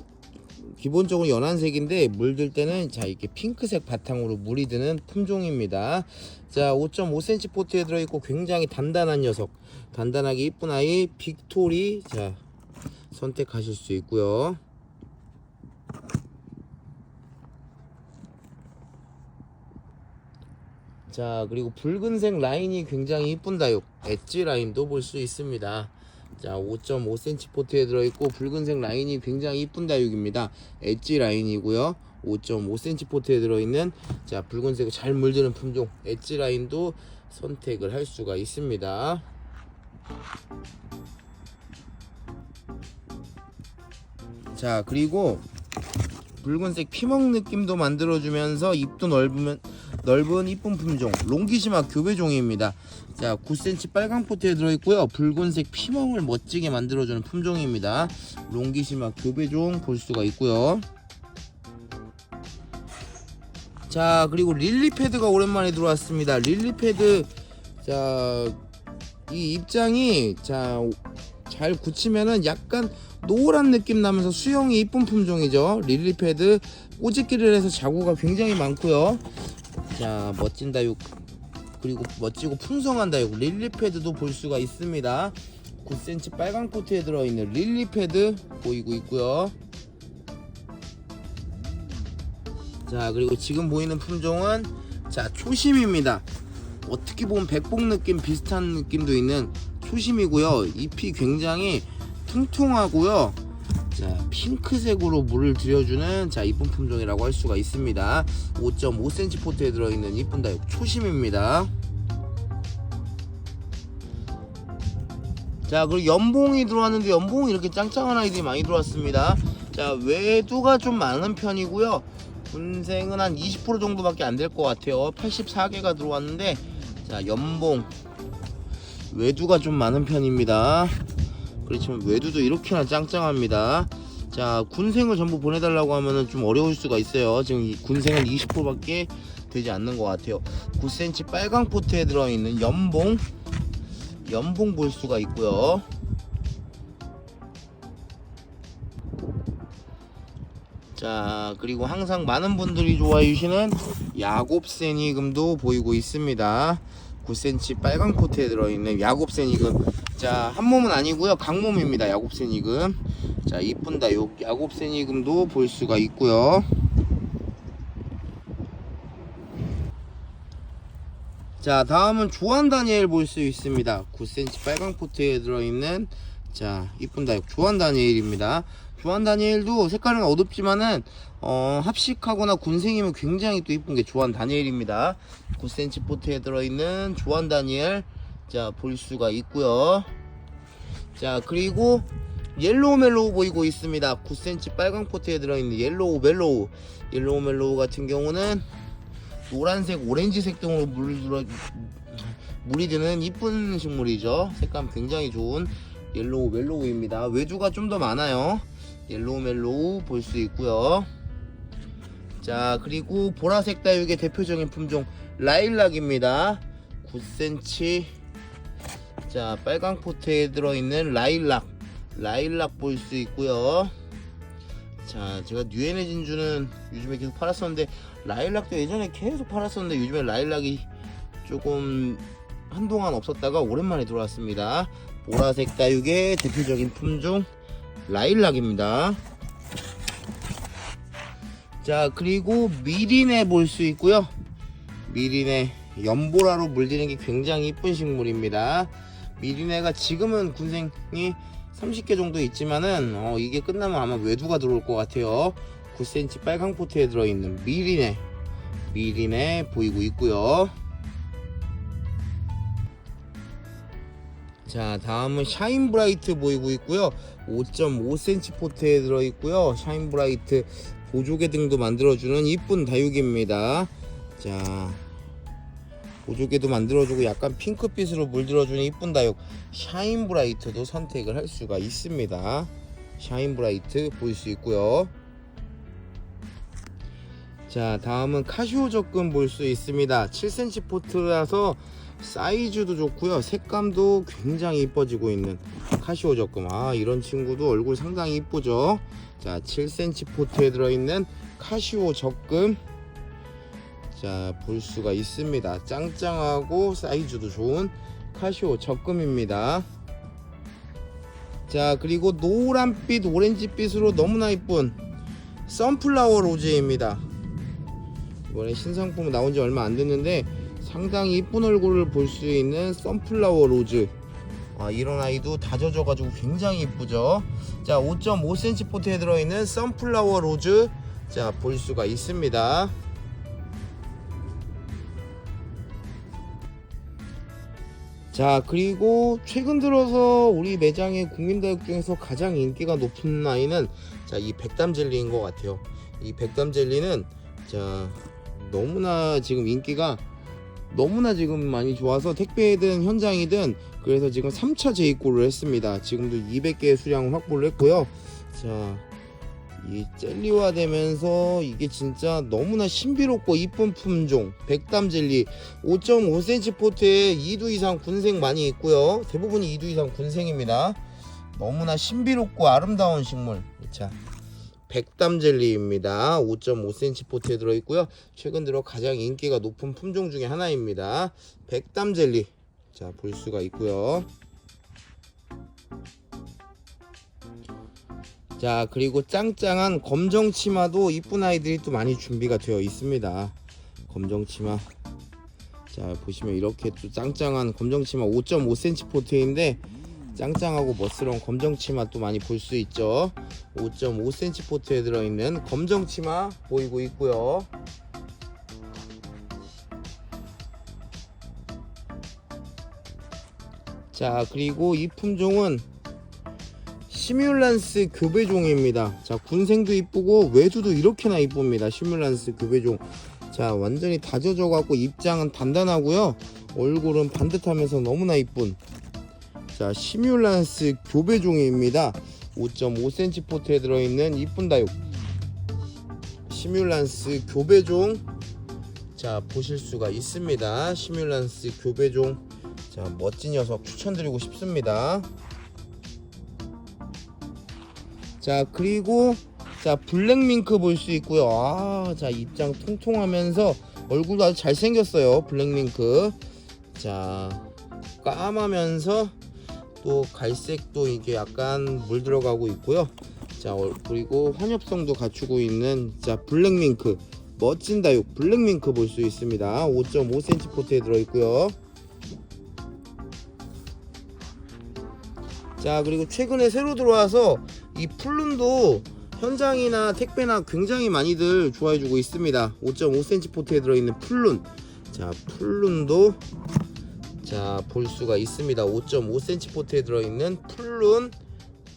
기본적으로 연한색인데 물들 때는 자, 이렇게 핑크색 바탕으로 물이 드는 품종입니다. 자, 5.5cm 포트에 들어있고 굉장히 단단한 녀석, 단단하게 이쁜 아이 빅토리, 자, 선택하실 수 있고요. 자, 그리고 붉은색 라인이 굉장히 이쁜 다육 엣지 라인도 볼 수 있습니다. 자, 5.5cm 포트에 들어있고 붉은색 라인이 굉장히 이쁜 다육입니다. 엣지 라인이고요. 5.5cm 포트에 들어있는 자, 붉은색을 잘 물드는 품종 엣지 라인도 선택을 할 수가 있습니다. 자, 그리고 붉은색 피먹 느낌도 만들어주면서 잎도 넓은 이쁜 품종 롱기시마 교배종입니다. 자, 9cm 빨강 포트에 들어있고요. 붉은색 피멍을 멋지게 만들어주는 품종입니다. 롱기시마 교배종 볼 수가 있고요. 자, 그리고 릴리패드가 오랜만에 들어왔습니다. 릴리패드, 자, 이 입장이 자, 잘 굳히면은 약간 노란 느낌 나면서 수영이 이쁜 품종이죠. 릴리패드 꼬집기를 해서 자구가 굉장히 많고요. 자, 멋진 다육 그리고 멋지고 풍성한 다육 릴리패드도 볼 수가 있습니다. 9cm 빨강 포트에 들어있는 릴리패드 보이고 있고요. 자, 그리고 지금 보이는 품종은 자, 초심입니다. 어떻게 보면 백봉 느낌 비슷한 느낌도 있는 초심이고요. 잎이 굉장히 통통하고요. 자, 핑크색으로 물을 들여주는 자, 이쁜 품종이라고 할 수가 있습니다. 5.5cm 포트에 들어있는 이쁜 다육 초심입니다. 자, 그리고 연봉이 들어왔는데 연봉이 이렇게 짱짱한 아이들이 많이 들어왔습니다. 자, 외두가 좀 많은 편이고요. 군생은 한 20% 정도밖에 안 될 것 같아요. 84개가 들어왔는데, 자, 연봉 외두가 좀 많은 편입니다. 그렇지만 외두도 이렇게나 짱짱합니다. 자, 군생을 전부 보내달라고 하면은 좀 어려울 수가 있어요. 지금 이 군생은 20%밖에 되지 않는 것 같아요. 9cm 빨강 포트에 들어있는 연봉 볼 수가 있고요. 자, 그리고 항상 많은 분들이 좋아해 주시는 야곱새니금도 보이고 있습니다. 9cm 빨강 포트에 들어있는 야곱새니금. 자, 한 몸은 아니고요, 강몸입니다. 야곱새니금. 자, 이쁜 다육 야곱새니금도 볼 수가 있고요. 자, 다음은 조한 다니엘 볼 수 있습니다. 9cm 빨강 포트에 들어있는, 자, 이쁜 다육 조한 다니엘입니다. 조한 다니엘도 색깔은 어둡지만은 합식하거나 군생이면 굉장히 또 이쁜 게 조한 다니엘입니다. 9cm 포트에 들어있는 조한 다니엘, 자, 볼 수가 있고요. 자, 그리고 옐로우 멜로우 보이고 있습니다. 9cm 빨강 포트에 들어있는 옐로우 멜로우 같은 경우는 노란색, 오렌지색 등으로 물이 드는 이쁜 식물이죠. 색감 굉장히 좋은 옐로우 멜로우입니다. 외두가 좀 더 많아요. 옐로우 멜로우 볼 수 있고요. 자, 그리고 보라색 다육의 대표적인 품종 라일락입니다. 9cm, 자, 빨강 포트에 들어있는 라일락 볼 수 있고요. 자, 제가 뉴엔의 진주는 요즘에 계속 팔았었는데, 라일락도 예전에 계속 팔았었는데 요즘에 라일락이 조금 한동안 없었다가 오랜만에 들어왔습니다. 보라색 다육의 대표적인 품종 라일락입니다. 자, 그리고 미리네 볼 수 있고요. 미리네 연보라로 물드는 게 굉장히 이쁜 식물입니다. 미리네가 지금은 군생이 30개 정도 있지만은 이게 끝나면 아마 외두가 들어올 것 같아요. 9cm 빨강 포트에 들어있는 미리네 보이고 있고요. 자, 다음은 샤인브라이트 보이고 있고요. 5.5cm 포트에 들어있고요. 샤인브라이트 보조개 등도 만들어주는 이쁜 다육입니다. 자, 보조개도 만들어주고 약간 핑크빛으로 물들어주는 이쁜 다육 샤인브라이트도 선택을 할 수가 있습니다. 샤인브라이트 보일 수 있고요. 자, 다음은 카시오 적금 볼 수 있습니다. 7cm 포트라서 사이즈도 좋고요, 색감도 굉장히 이뻐지고 있는 카시오 적금. 아, 이런 친구도 얼굴 상당히 이쁘죠. 자, 7cm 포트에 들어있는 카시오 적금, 자, 볼 수가 있습니다. 짱짱하고 사이즈도 좋은 카시오 적금입니다. 자, 그리고 노란빛 오렌지빛으로 너무나 이쁜 선플라워 로즈입니다. 이번에 신상품 나온 지 얼마 안 됐는데 상당히 이쁜 얼굴을 볼 수 있는 선플라워 로즈. 아, 이런 아이도 다져져 가지고 굉장히 이쁘죠. 자, 5.5cm 포트에 들어있는 선플라워 로즈, 자, 볼 수가 있습니다. 자, 그리고 최근 들어서 우리 매장의 국민다육 중에서 가장 인기가 높은 아이는, 자, 이 백담젤리인 것 같아요. 이 백담젤리는, 자, 너무나 지금 인기가 너무나 지금 많이 좋아서 택배든 현장이든 그래서 지금 3차 재입고를 했습니다. 지금도 200개의 수량을 확보를 했고요. 자, 이 젤리화 되면서 이게 진짜 너무나 신비롭고 이쁜 품종 백담젤리. 5.5cm 포트에 2두 이상 군생 많이 있고요. 대부분이 2두 이상 군생입니다. 너무나 신비롭고 아름다운 식물. 자, 백담젤리입니다. 5.5cm 포트에 들어있고요. 최근 들어 가장 인기가 높은 품종 중에 하나입니다. 백담젤리, 자, 볼 수가 있고요. 자, 그리고 짱짱한 검정치마도 이쁜 아이들이 또 많이 준비가 되어 있습니다. 검정치마, 자, 보시면 이렇게 또 짱짱한 검정치마 5.5cm 포트인데 짱짱하고 멋스러운 검정치마 또 많이 볼 수 있죠. 5.5cm 포트에 들어있는 검정치마 보이고 있고요. 자, 그리고 이 품종은 시뮬란스 교배종입니다. 자, 군생도 이쁘고 외두도 이렇게나 이쁩니다. 시뮬란스 교배종. 자, 완전히 다져져 갖고 입장은 단단하고요. 얼굴은 반듯하면서 너무나 이쁜 자 시뮬란스 교배종입니다. 5.5cm 포트에 들어있는 이쁜 다육 시뮬란스 교배종 자 보실 수가 있습니다. 시뮬란스 교배종 자 멋진 녀석 추천드리고 싶습니다. 자 그리고 자 블랙밍크 볼 수 있고요. 자 입장 통통하면서 얼굴도 아주 잘생겼어요. 블랙밍크 자 까마면서 또 갈색도 이게 약간 물 들어가고 있고요. 자 그리고 환엽성도 갖추고 있는 자 블랙밍크 멋진 다육 블랙밍크 볼 수 있습니다. 5.5cm 포트에 들어있고요. 자 그리고 최근에 새로 들어와서 이 풀룬도 현장이나 택배나 굉장히 많이들 좋아해주고 있습니다. 5.5cm 포트에 들어있는 풀룬 자 풀룬도 자 볼 수가 있습니다. 5.5cm 포트에 들어있는 풀룬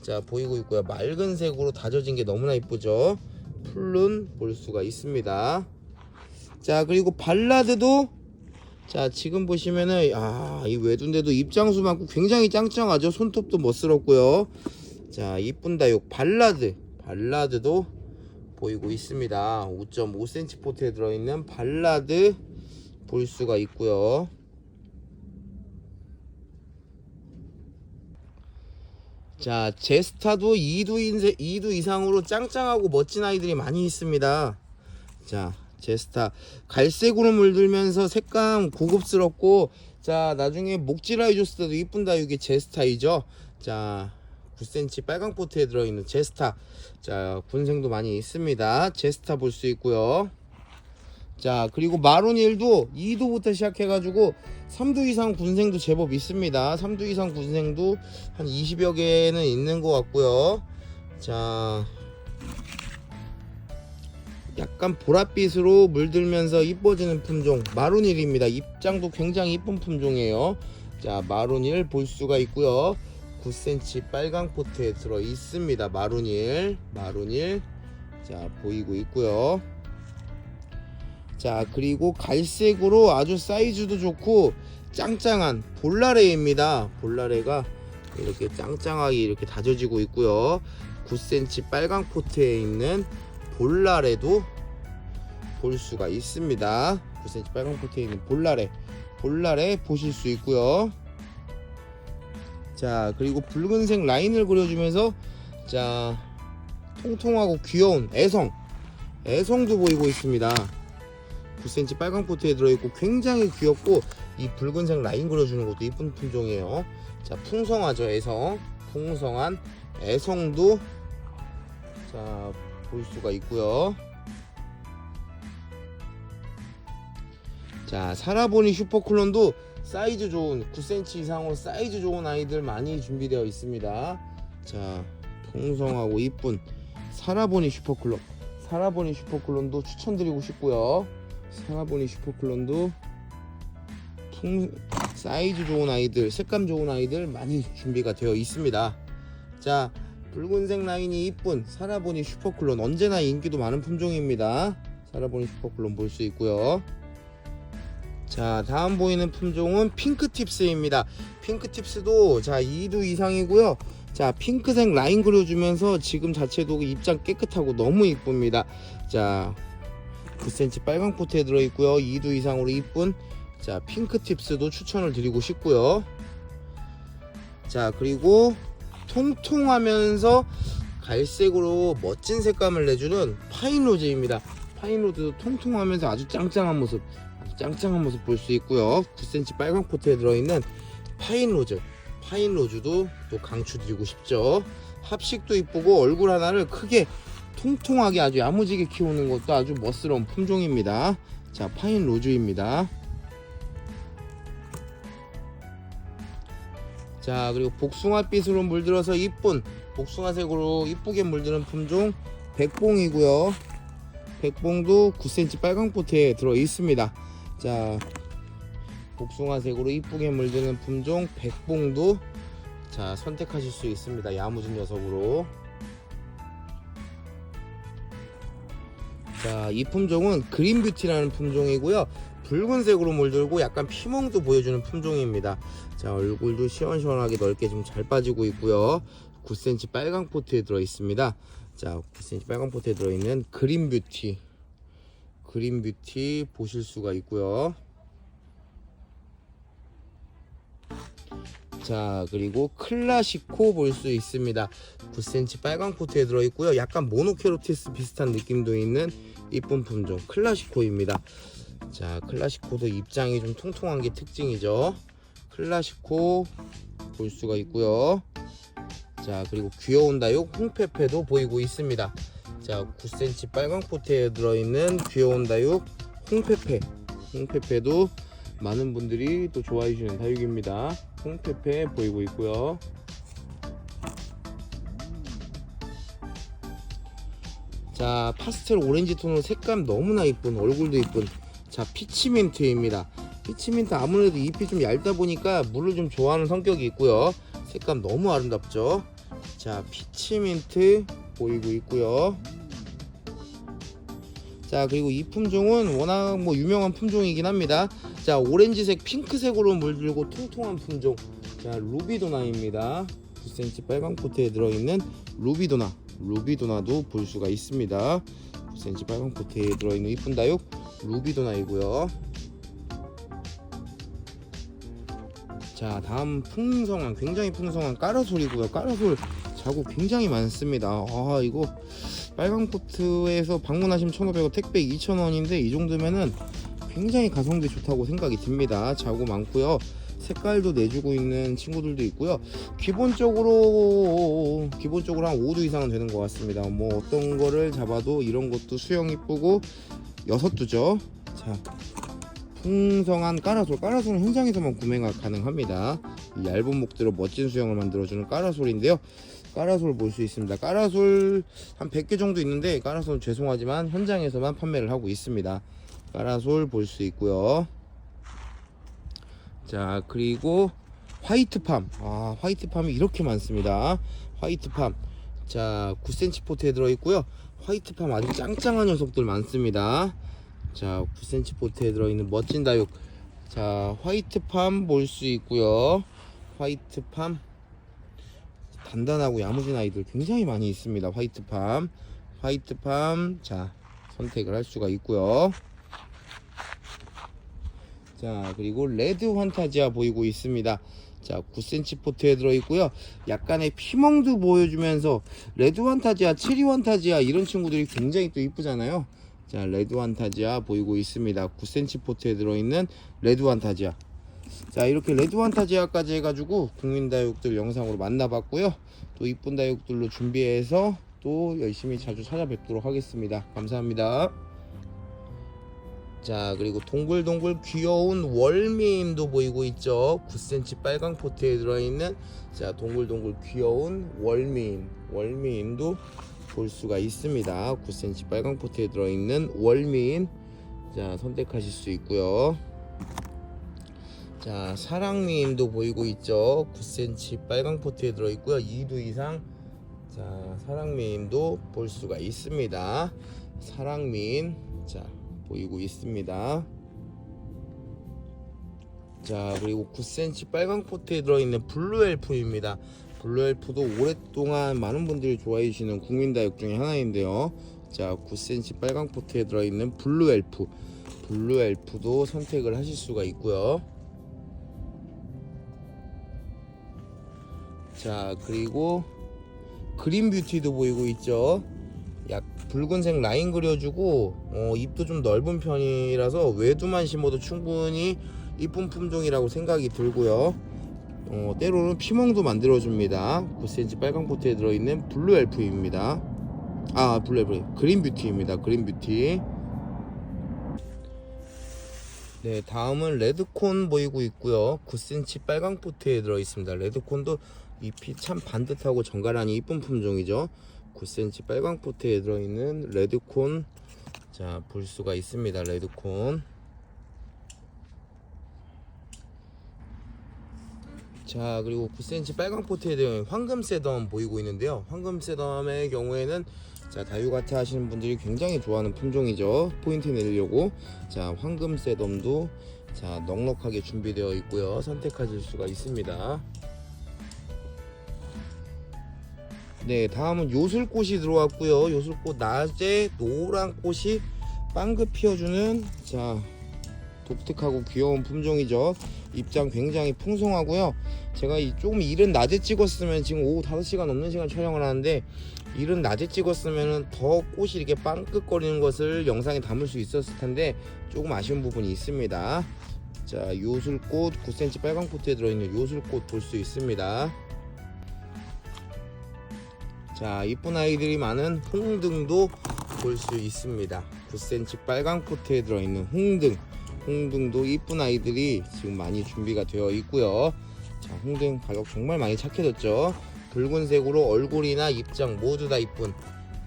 자 보이고 있고요. 맑은 색으로 다져진 게 너무나 이쁘죠. 풀룬 볼 수가 있습니다. 자 그리고 발라드도 자 지금 보시면은 이 외두인데도 입장수 많고 굉장히 짱짱하죠. 손톱도 멋스럽고요. 자 이쁜 다육 발라드도 보이고 있습니다. 5.5cm 포트에 들어있는 발라드 볼 수가 있고요. 자 제스타도 2두 이상으로 짱짱하고 멋진 아이들이 많이 있습니다. 자 제스타 갈색으로 물들면서 색감 고급스럽고 자 나중에 목질아 해줬을 때도 이쁜 다육이 제스타이죠. 자 9cm 빨강 포트에 들어있는 제스타 자 군생도 많이 있습니다. 제스타 볼 수 있고요. 자 그리고 마로닐도 2두부터 시작해 가지고 3두 이상 군생도 제법 있습니다. 3두 이상 군생도 한 20여 개는 있는 것 같고요. 자 약간 보랏빛으로 물들면서 이뻐지는 품종 마로닐입니다. 입장도 굉장히 이쁜 품종이에요. 자 마로닐 볼 수가 있고요. 9cm 빨강 포트에 들어 있습니다. 마로닐 자 보이고 있고요. 자 그리고 갈색으로 아주 사이즈도 좋고 짱짱한 볼라레입니다. 볼라레가 이렇게 짱짱하게 이렇게 다져지고 있고요. 9cm 빨강 포트에 있는 볼라레도 볼 수가 있습니다. 9cm 빨강 포트에 있는 볼라레 보실 수 있고요. 자 그리고 붉은색 라인을 그려주면서 자 통통하고 귀여운 애성도 보이고 있습니다. 9cm 빨강 포트에 들어있고 굉장히 귀엽고 이 붉은색 라인 그려주는 것도 이쁜 품종이에요. 자 풍성하죠. 풍성한 애성도 자 볼 수가 있고요. 자 사라보니 슈퍼클론도 사이즈 좋은 9cm 이상으로 사이즈 좋은 아이들 많이 준비되어 있습니다. 자 풍성하고 이쁜 사라보니 슈퍼클론도 추천드리고 싶고요. 사라보니 슈퍼클론도 사이즈 좋은 아이들 색감 좋은 아이들 많이 준비가 되어 있습니다. 자 붉은색 라인이 이쁜 사라보니 슈퍼클론 언제나 인기도 많은 품종입니다. 사라보니 슈퍼클론 볼 수 있고요. 자 다음 보이는 품종은 핑크팁스입니다. 핑크팁스도 자 2두 이상이고요. 자 핑크색 라인 그려주면서 지금 자체도 입장 깨끗하고 너무 이쁩니다. 자 9cm 빨강 포트에 들어있고요. 2두 이상으로 이쁜 자 핑크팁스도 추천을 드리고 싶고요. 자 그리고 통통하면서 갈색으로 멋진 색감을 내주는 파인로즈입니다. 파인로즈도 통통하면서 아주 짱짱한 모습 볼 수 있고요. 9cm 빨강 포트에 들어있는 파인로즈도 또 강추드리고 싶죠. 합식도 이쁘고 얼굴 하나를 크게 통통하게 아주 야무지게 키우는 것도 아주 멋스러운 품종입니다. 자 파인로즈입니다. 자 그리고 복숭아빛으로 물들어서 이쁜 복숭아색으로 이쁘게 물드는 품종 백봉이고요. 백봉도 9cm 빨강 포트에 들어 있습니다. 자 복숭아색으로 이쁘게 물드는 품종 백봉도 자 선택하실 수 있습니다. 야무진 녀석으로. 자 자, 이 품종은 그린뷰티라는 품종이고요. 붉은색으로 물들고 약간 피멍도 보여주는 품종입니다. 자, 얼굴도 시원시원하게 넓게 좀 잘 빠지고 있고요. 9cm 빨강 포트에 들어 있습니다. 자, 9cm 빨강 포트에 들어있는 그린뷰티 보실 수가 있고요. 자, 그리고 클라시코 볼 수 있습니다. 9cm 빨강 포트에 들어있고요. 약간 모노케로티스 비슷한 느낌도 있는 이쁜 품종 클라시코입니다. 자, 클라시코도 입장이 좀 통통한 게 특징이죠. 클라시코 볼 수가 있고요. 자, 그리고 귀여운 다육 홍페페도 보이고 있습니다. 자, 9cm 빨강 포트에 들어있는 귀여운 다육 홍페페도 많은 분들이 또 좋아해 주시는 다육입니다. 홍페페 보이고 있고요. 자, 파스텔 오렌지 톤으로 색감 너무나 이쁜, 얼굴도 이쁜, 자, 피치민트입니다. 피치민트 아무래도 잎이 좀 얇다 보니까 물을 좀 좋아하는 성격이 있고요. 색감 너무 아름답죠. 자, 피치민트 보이고 있고요. 자, 그리고 이 품종은 워낙 뭐 유명한 품종이긴 합니다. 자, 오렌지색 핑크색으로 물들고 통통한 품종, 자, 루비도나입니다. 9cm 빨강 포트에 들어있는 루비도나도 볼 수가 있습니다. 9cm 빨강 포트에 들어있는 이쁜 다육 루비도나이고요. 자, 다음 굉장히 풍성한 까라솔이고요. 까라솔 자구 굉장히 많습니다. 아, 이거 빨강 포트에서 방문하시면 1,500원, 택배 2,000원인데 이 정도면은 굉장히 가성비 좋다고 생각이 듭니다. 자구 많고요. 색깔도 내주고 있는 친구들도 있고요. 기본적으로 한 5두 이상은 되는 것 같습니다. 뭐 어떤 거를 잡아도 이런 것도 수영 이쁘고 6두죠. 자, 풍성한 까라솔은 현장에서만 구매가 가능합니다. 이 얇은 목대로 멋진 수영을 만들어주는 까라솔인데요. 까라솔 볼 수 있습니다. 까라솔 한 100개 정도 있는데 까라솔 죄송하지만 현장에서만 판매를 하고 있습니다. 까라솔 볼 수 있고요. 자, 그리고 화이트팜. 아, 화이트팜이 이렇게 많습니다. 화이트팜. 자, 9cm 포트에 들어있고요. 화이트팜 아주 짱짱한 녀석들 많습니다. 자, 9cm 포트에 들어있는 멋진 다육. 자, 화이트팜 볼 수 있고요. 화이트팜 단단하고 야무진 아이들 굉장히 많이 있습니다. 화이트팜. 자, 선택을 할 수가 있고요. 자, 그리고 레드 환타지아 보이고 있습니다. 자, 9cm 포트에 들어있고요. 약간의 피멍도 보여주면서 레드 환타지아, 체리 환타지아 이런 친구들이 굉장히 또 이쁘잖아요. 자, 레드 환타지아 보이고 있습니다. 9cm 포트에 들어있는 레드 환타지아. 자, 이렇게 레드 환타지아까지 해가지고 국민다육들 영상으로 만나봤고요. 또 이쁜 다육들로 준비해서 또 열심히 자주 찾아뵙도록 하겠습니다. 감사합니다. 자, 그리고 동글동글 귀여운 월미임도 보이고 있죠. 9cm 빨강 포트에 들어있는, 자, 동글동글 귀여운 월미임도 볼 수가 있습니다. 9cm 빨강 포트에 들어있는 월미임, 자, 선택하실 수 있고요. 자, 사랑미임도 보이고 있죠. 9cm 빨강 포트에 들어있고요. 2두 이상, 자, 사랑미임도 볼 수가 있습니다. 사랑미임, 자, 보이고 있습니다. 자, 그리고 9cm 빨강 포트에 들어있는 블루엘프입니다. 블루엘프도 오랫동안 많은 분들이 좋아해 주시는 국민다육 중에 하나인데요. 자, 9cm 빨강 포트에 들어있는 블루엘프도 선택을 하실 수가 있고요. 자, 그리고 그린뷰티도 보이고 있죠. 약 붉은색 라인 그려주고 잎도 좀 넓은 편이라서 외두만 심어도 충분히 이쁜 품종이라고 생각이 들고요. 때로는 피멍도 만들어줍니다. 9cm 빨강 포트에 들어있는 블루엘프입니다. 아, 블루엘프 그린뷰티입니다. 그린뷰티. 네, 다음은 레드콘 보이고 있고요. 9cm 빨강 포트에 들어있습니다. 레드콘도 잎이 참 반듯하고 정갈하니 이쁜 품종이죠. 9cm 빨강 포트에 들어있는 레드콘, 자, 볼 수가 있습니다. 레드콘. 자, 그리고 9cm 빨강 포트에 들어있는 황금새덤 보이고 있는데요. 황금새덤의 경우에는 자, 다육아트 하시는 분들이 굉장히 좋아하는 품종이죠. 포인트 내리려고. 자, 황금 셋덤도 자, 넉넉하게 준비되어 있고요. 선택하실 수가 있습니다. 네, 다음은 요술꽃이 들어왔고요. 요술꽃 낮에 노란 꽃이 빵긋 피어주는 자, 독특하고 귀여운 품종이죠. 입장 굉장히 풍성하고요. 제가 조금 이른 낮에 찍었으면 지금 오후 5시간 넘는 시간 촬영을 하는데 이른 낮에 찍었으면 더 꽃이 이렇게 빵긋거리는 것을 영상에 담을 수 있었을 텐데 조금 아쉬운 부분이 있습니다. 자, 요술꽃 9cm 빨강 포트에 들어있는 요술꽃 볼 수 있습니다. 자, 이쁜 아이들이 많은 홍등도 볼 수 있습니다. 9cm 빨강 포트에 들어있는 홍등도 이쁜 아이들이 지금 많이 준비가 되어 있고요. 자, 홍등 가격 정말 많이 착해졌죠. 붉은색으로 얼굴이나 입장 모두 다 이쁜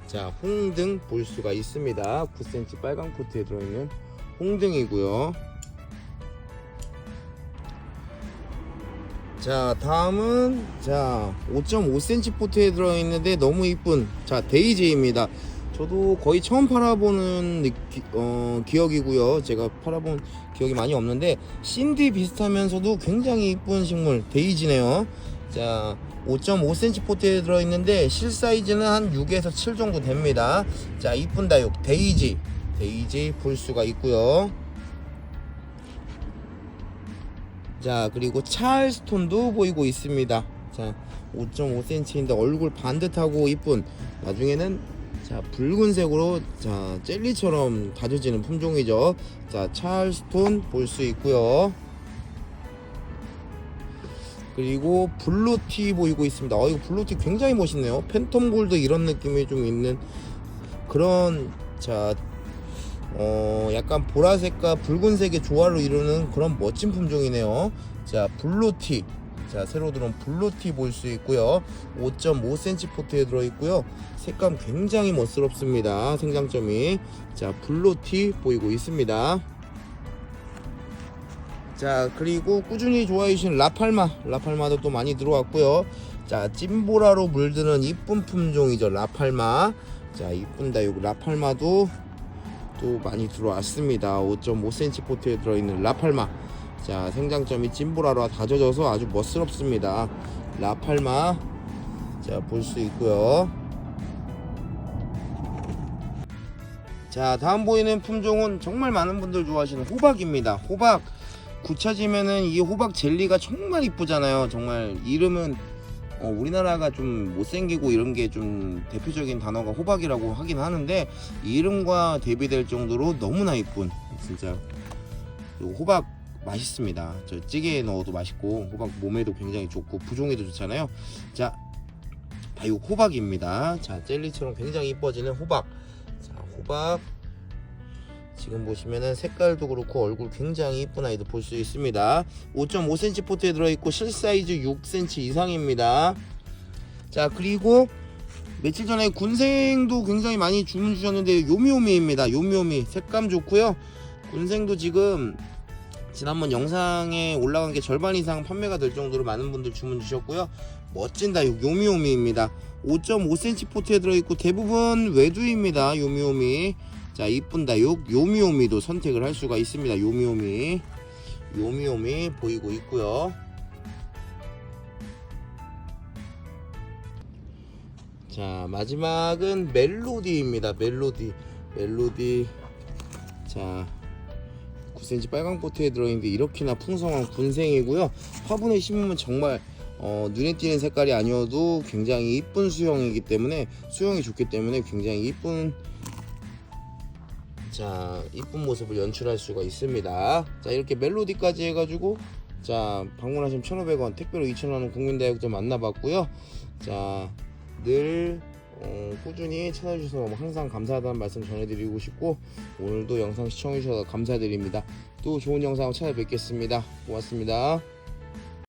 자, 홍등 볼 수가 있습니다. 9cm 빨강 포트에 들어있는 홍등이고요. 자, 다음은 자 5.5cm 포트에 들어있는데 너무 이쁜 자, 데이지입니다. 저도 거의 처음 팔아보는 기억이고요. 제가 팔아본 기억이 많이 없는데 신디 비슷하면서도 굉장히 이쁜 식물 데이지네요. 자, 5.5cm 포트에 들어있는데 실 사이즈는 한 6에서 7 정도 됩니다. 자, 이쁜 다육 데이지 볼 수가 있고요. 자, 그리고 찰스톤도 보이고 있습니다. 자, 5.5cm인데 얼굴 반듯하고 이쁜 나중에는 자, 붉은색으로 자, 젤리처럼 다져지는 품종이죠. 자, 찰스톤 볼 수 있고요. 그리고 블루티 보이고 있습니다. 이거 블루티 굉장히 멋있네요. 팬텀 골드 이런 느낌이 좀 있는 그런 자, 약간 보라색과 붉은색의 조화를 이루는 그런 멋진 품종이네요. 자, 블루티 자, 새로 들어온 블루티 볼 수 있고요. 5.5cm 포트에 들어있고요. 색감 굉장히 멋스럽습니다. 생장점이 자, 블루티 보이고 있습니다. 자, 그리고 꾸준히 좋아해 주신 라팔마도 또 많이 들어왔고요. 자, 찐보라로 물드는 이쁜 품종이죠. 라팔마 자, 이쁜 다육 라팔마도 또 많이 들어왔습니다. 5.5cm 포트에 들어있는 라팔마 자, 생장점이 찐보라로 다져져서 아주 멋스럽습니다. 라팔마 자, 볼 수 있고요. 자, 다음 보이는 품종은 정말 많은 분들 좋아하시는 호박입니다. 호박 굳혀지면은 이 호박 젤리가 정말 이쁘잖아요. 정말 이름은 우리나라가 좀 못생기고 이런 게 좀 대표적인 단어가 호박이라고 하긴 하는데 이름과 대비될 정도로 너무나 이쁜 진짜 호박 맛있습니다. 저 찌개에 넣어도 맛있고 호박 몸에도 굉장히 좋고 부종에도 좋잖아요. 자, 다육 호박입니다. 자, 젤리처럼 굉장히 이뻐지는 호박. 자, 호박 지금 보시면은 색깔도 그렇고 얼굴 굉장히 이쁜 아이들 볼 수 있습니다. 5.5cm 포트에 들어있고 실 사이즈 6cm 이상입니다. 자, 그리고 며칠 전에 군생도 굉장히 많이 주문 주셨는데 요미요미입니다. 요미요미 색감 좋고요. 군생도 지금 지난번 영상에 올라간 게 절반 이상 판매가 될 정도로 많은 분들 주문 주셨고요. 멋진 다육 요미요미입니다. 5.5cm 포트에 들어있고 대부분 외두입니다. 요미요미 자, 이쁜 다육 요미요미도 선택을 할 수가 있습니다. 요미요미 보이고 있고요. 자, 마지막은 멜로디입니다. 멜로디 자, 9cm 빨강 포트에 들어있는데 이렇게나 풍성한 군생이고요. 화분에 심으면 정말 눈에 띄는 색깔이 아니어도 굉장히 이쁜 수영이 좋기 때문에 굉장히 이쁜 모습을 연출할 수가 있습니다. 자, 이렇게 멜로디까지 해가지고 자, 방문하시면 1,500원 택배로 2,000원 국민다육도 만나봤고요. 자, 늘 꾸준히 찾아주셔서 항상 감사하다는 말씀 전해드리고 싶고 오늘도 영상 시청해주셔서 감사드립니다. 또 좋은 영상으로 찾아뵙겠습니다. 고맙습니다.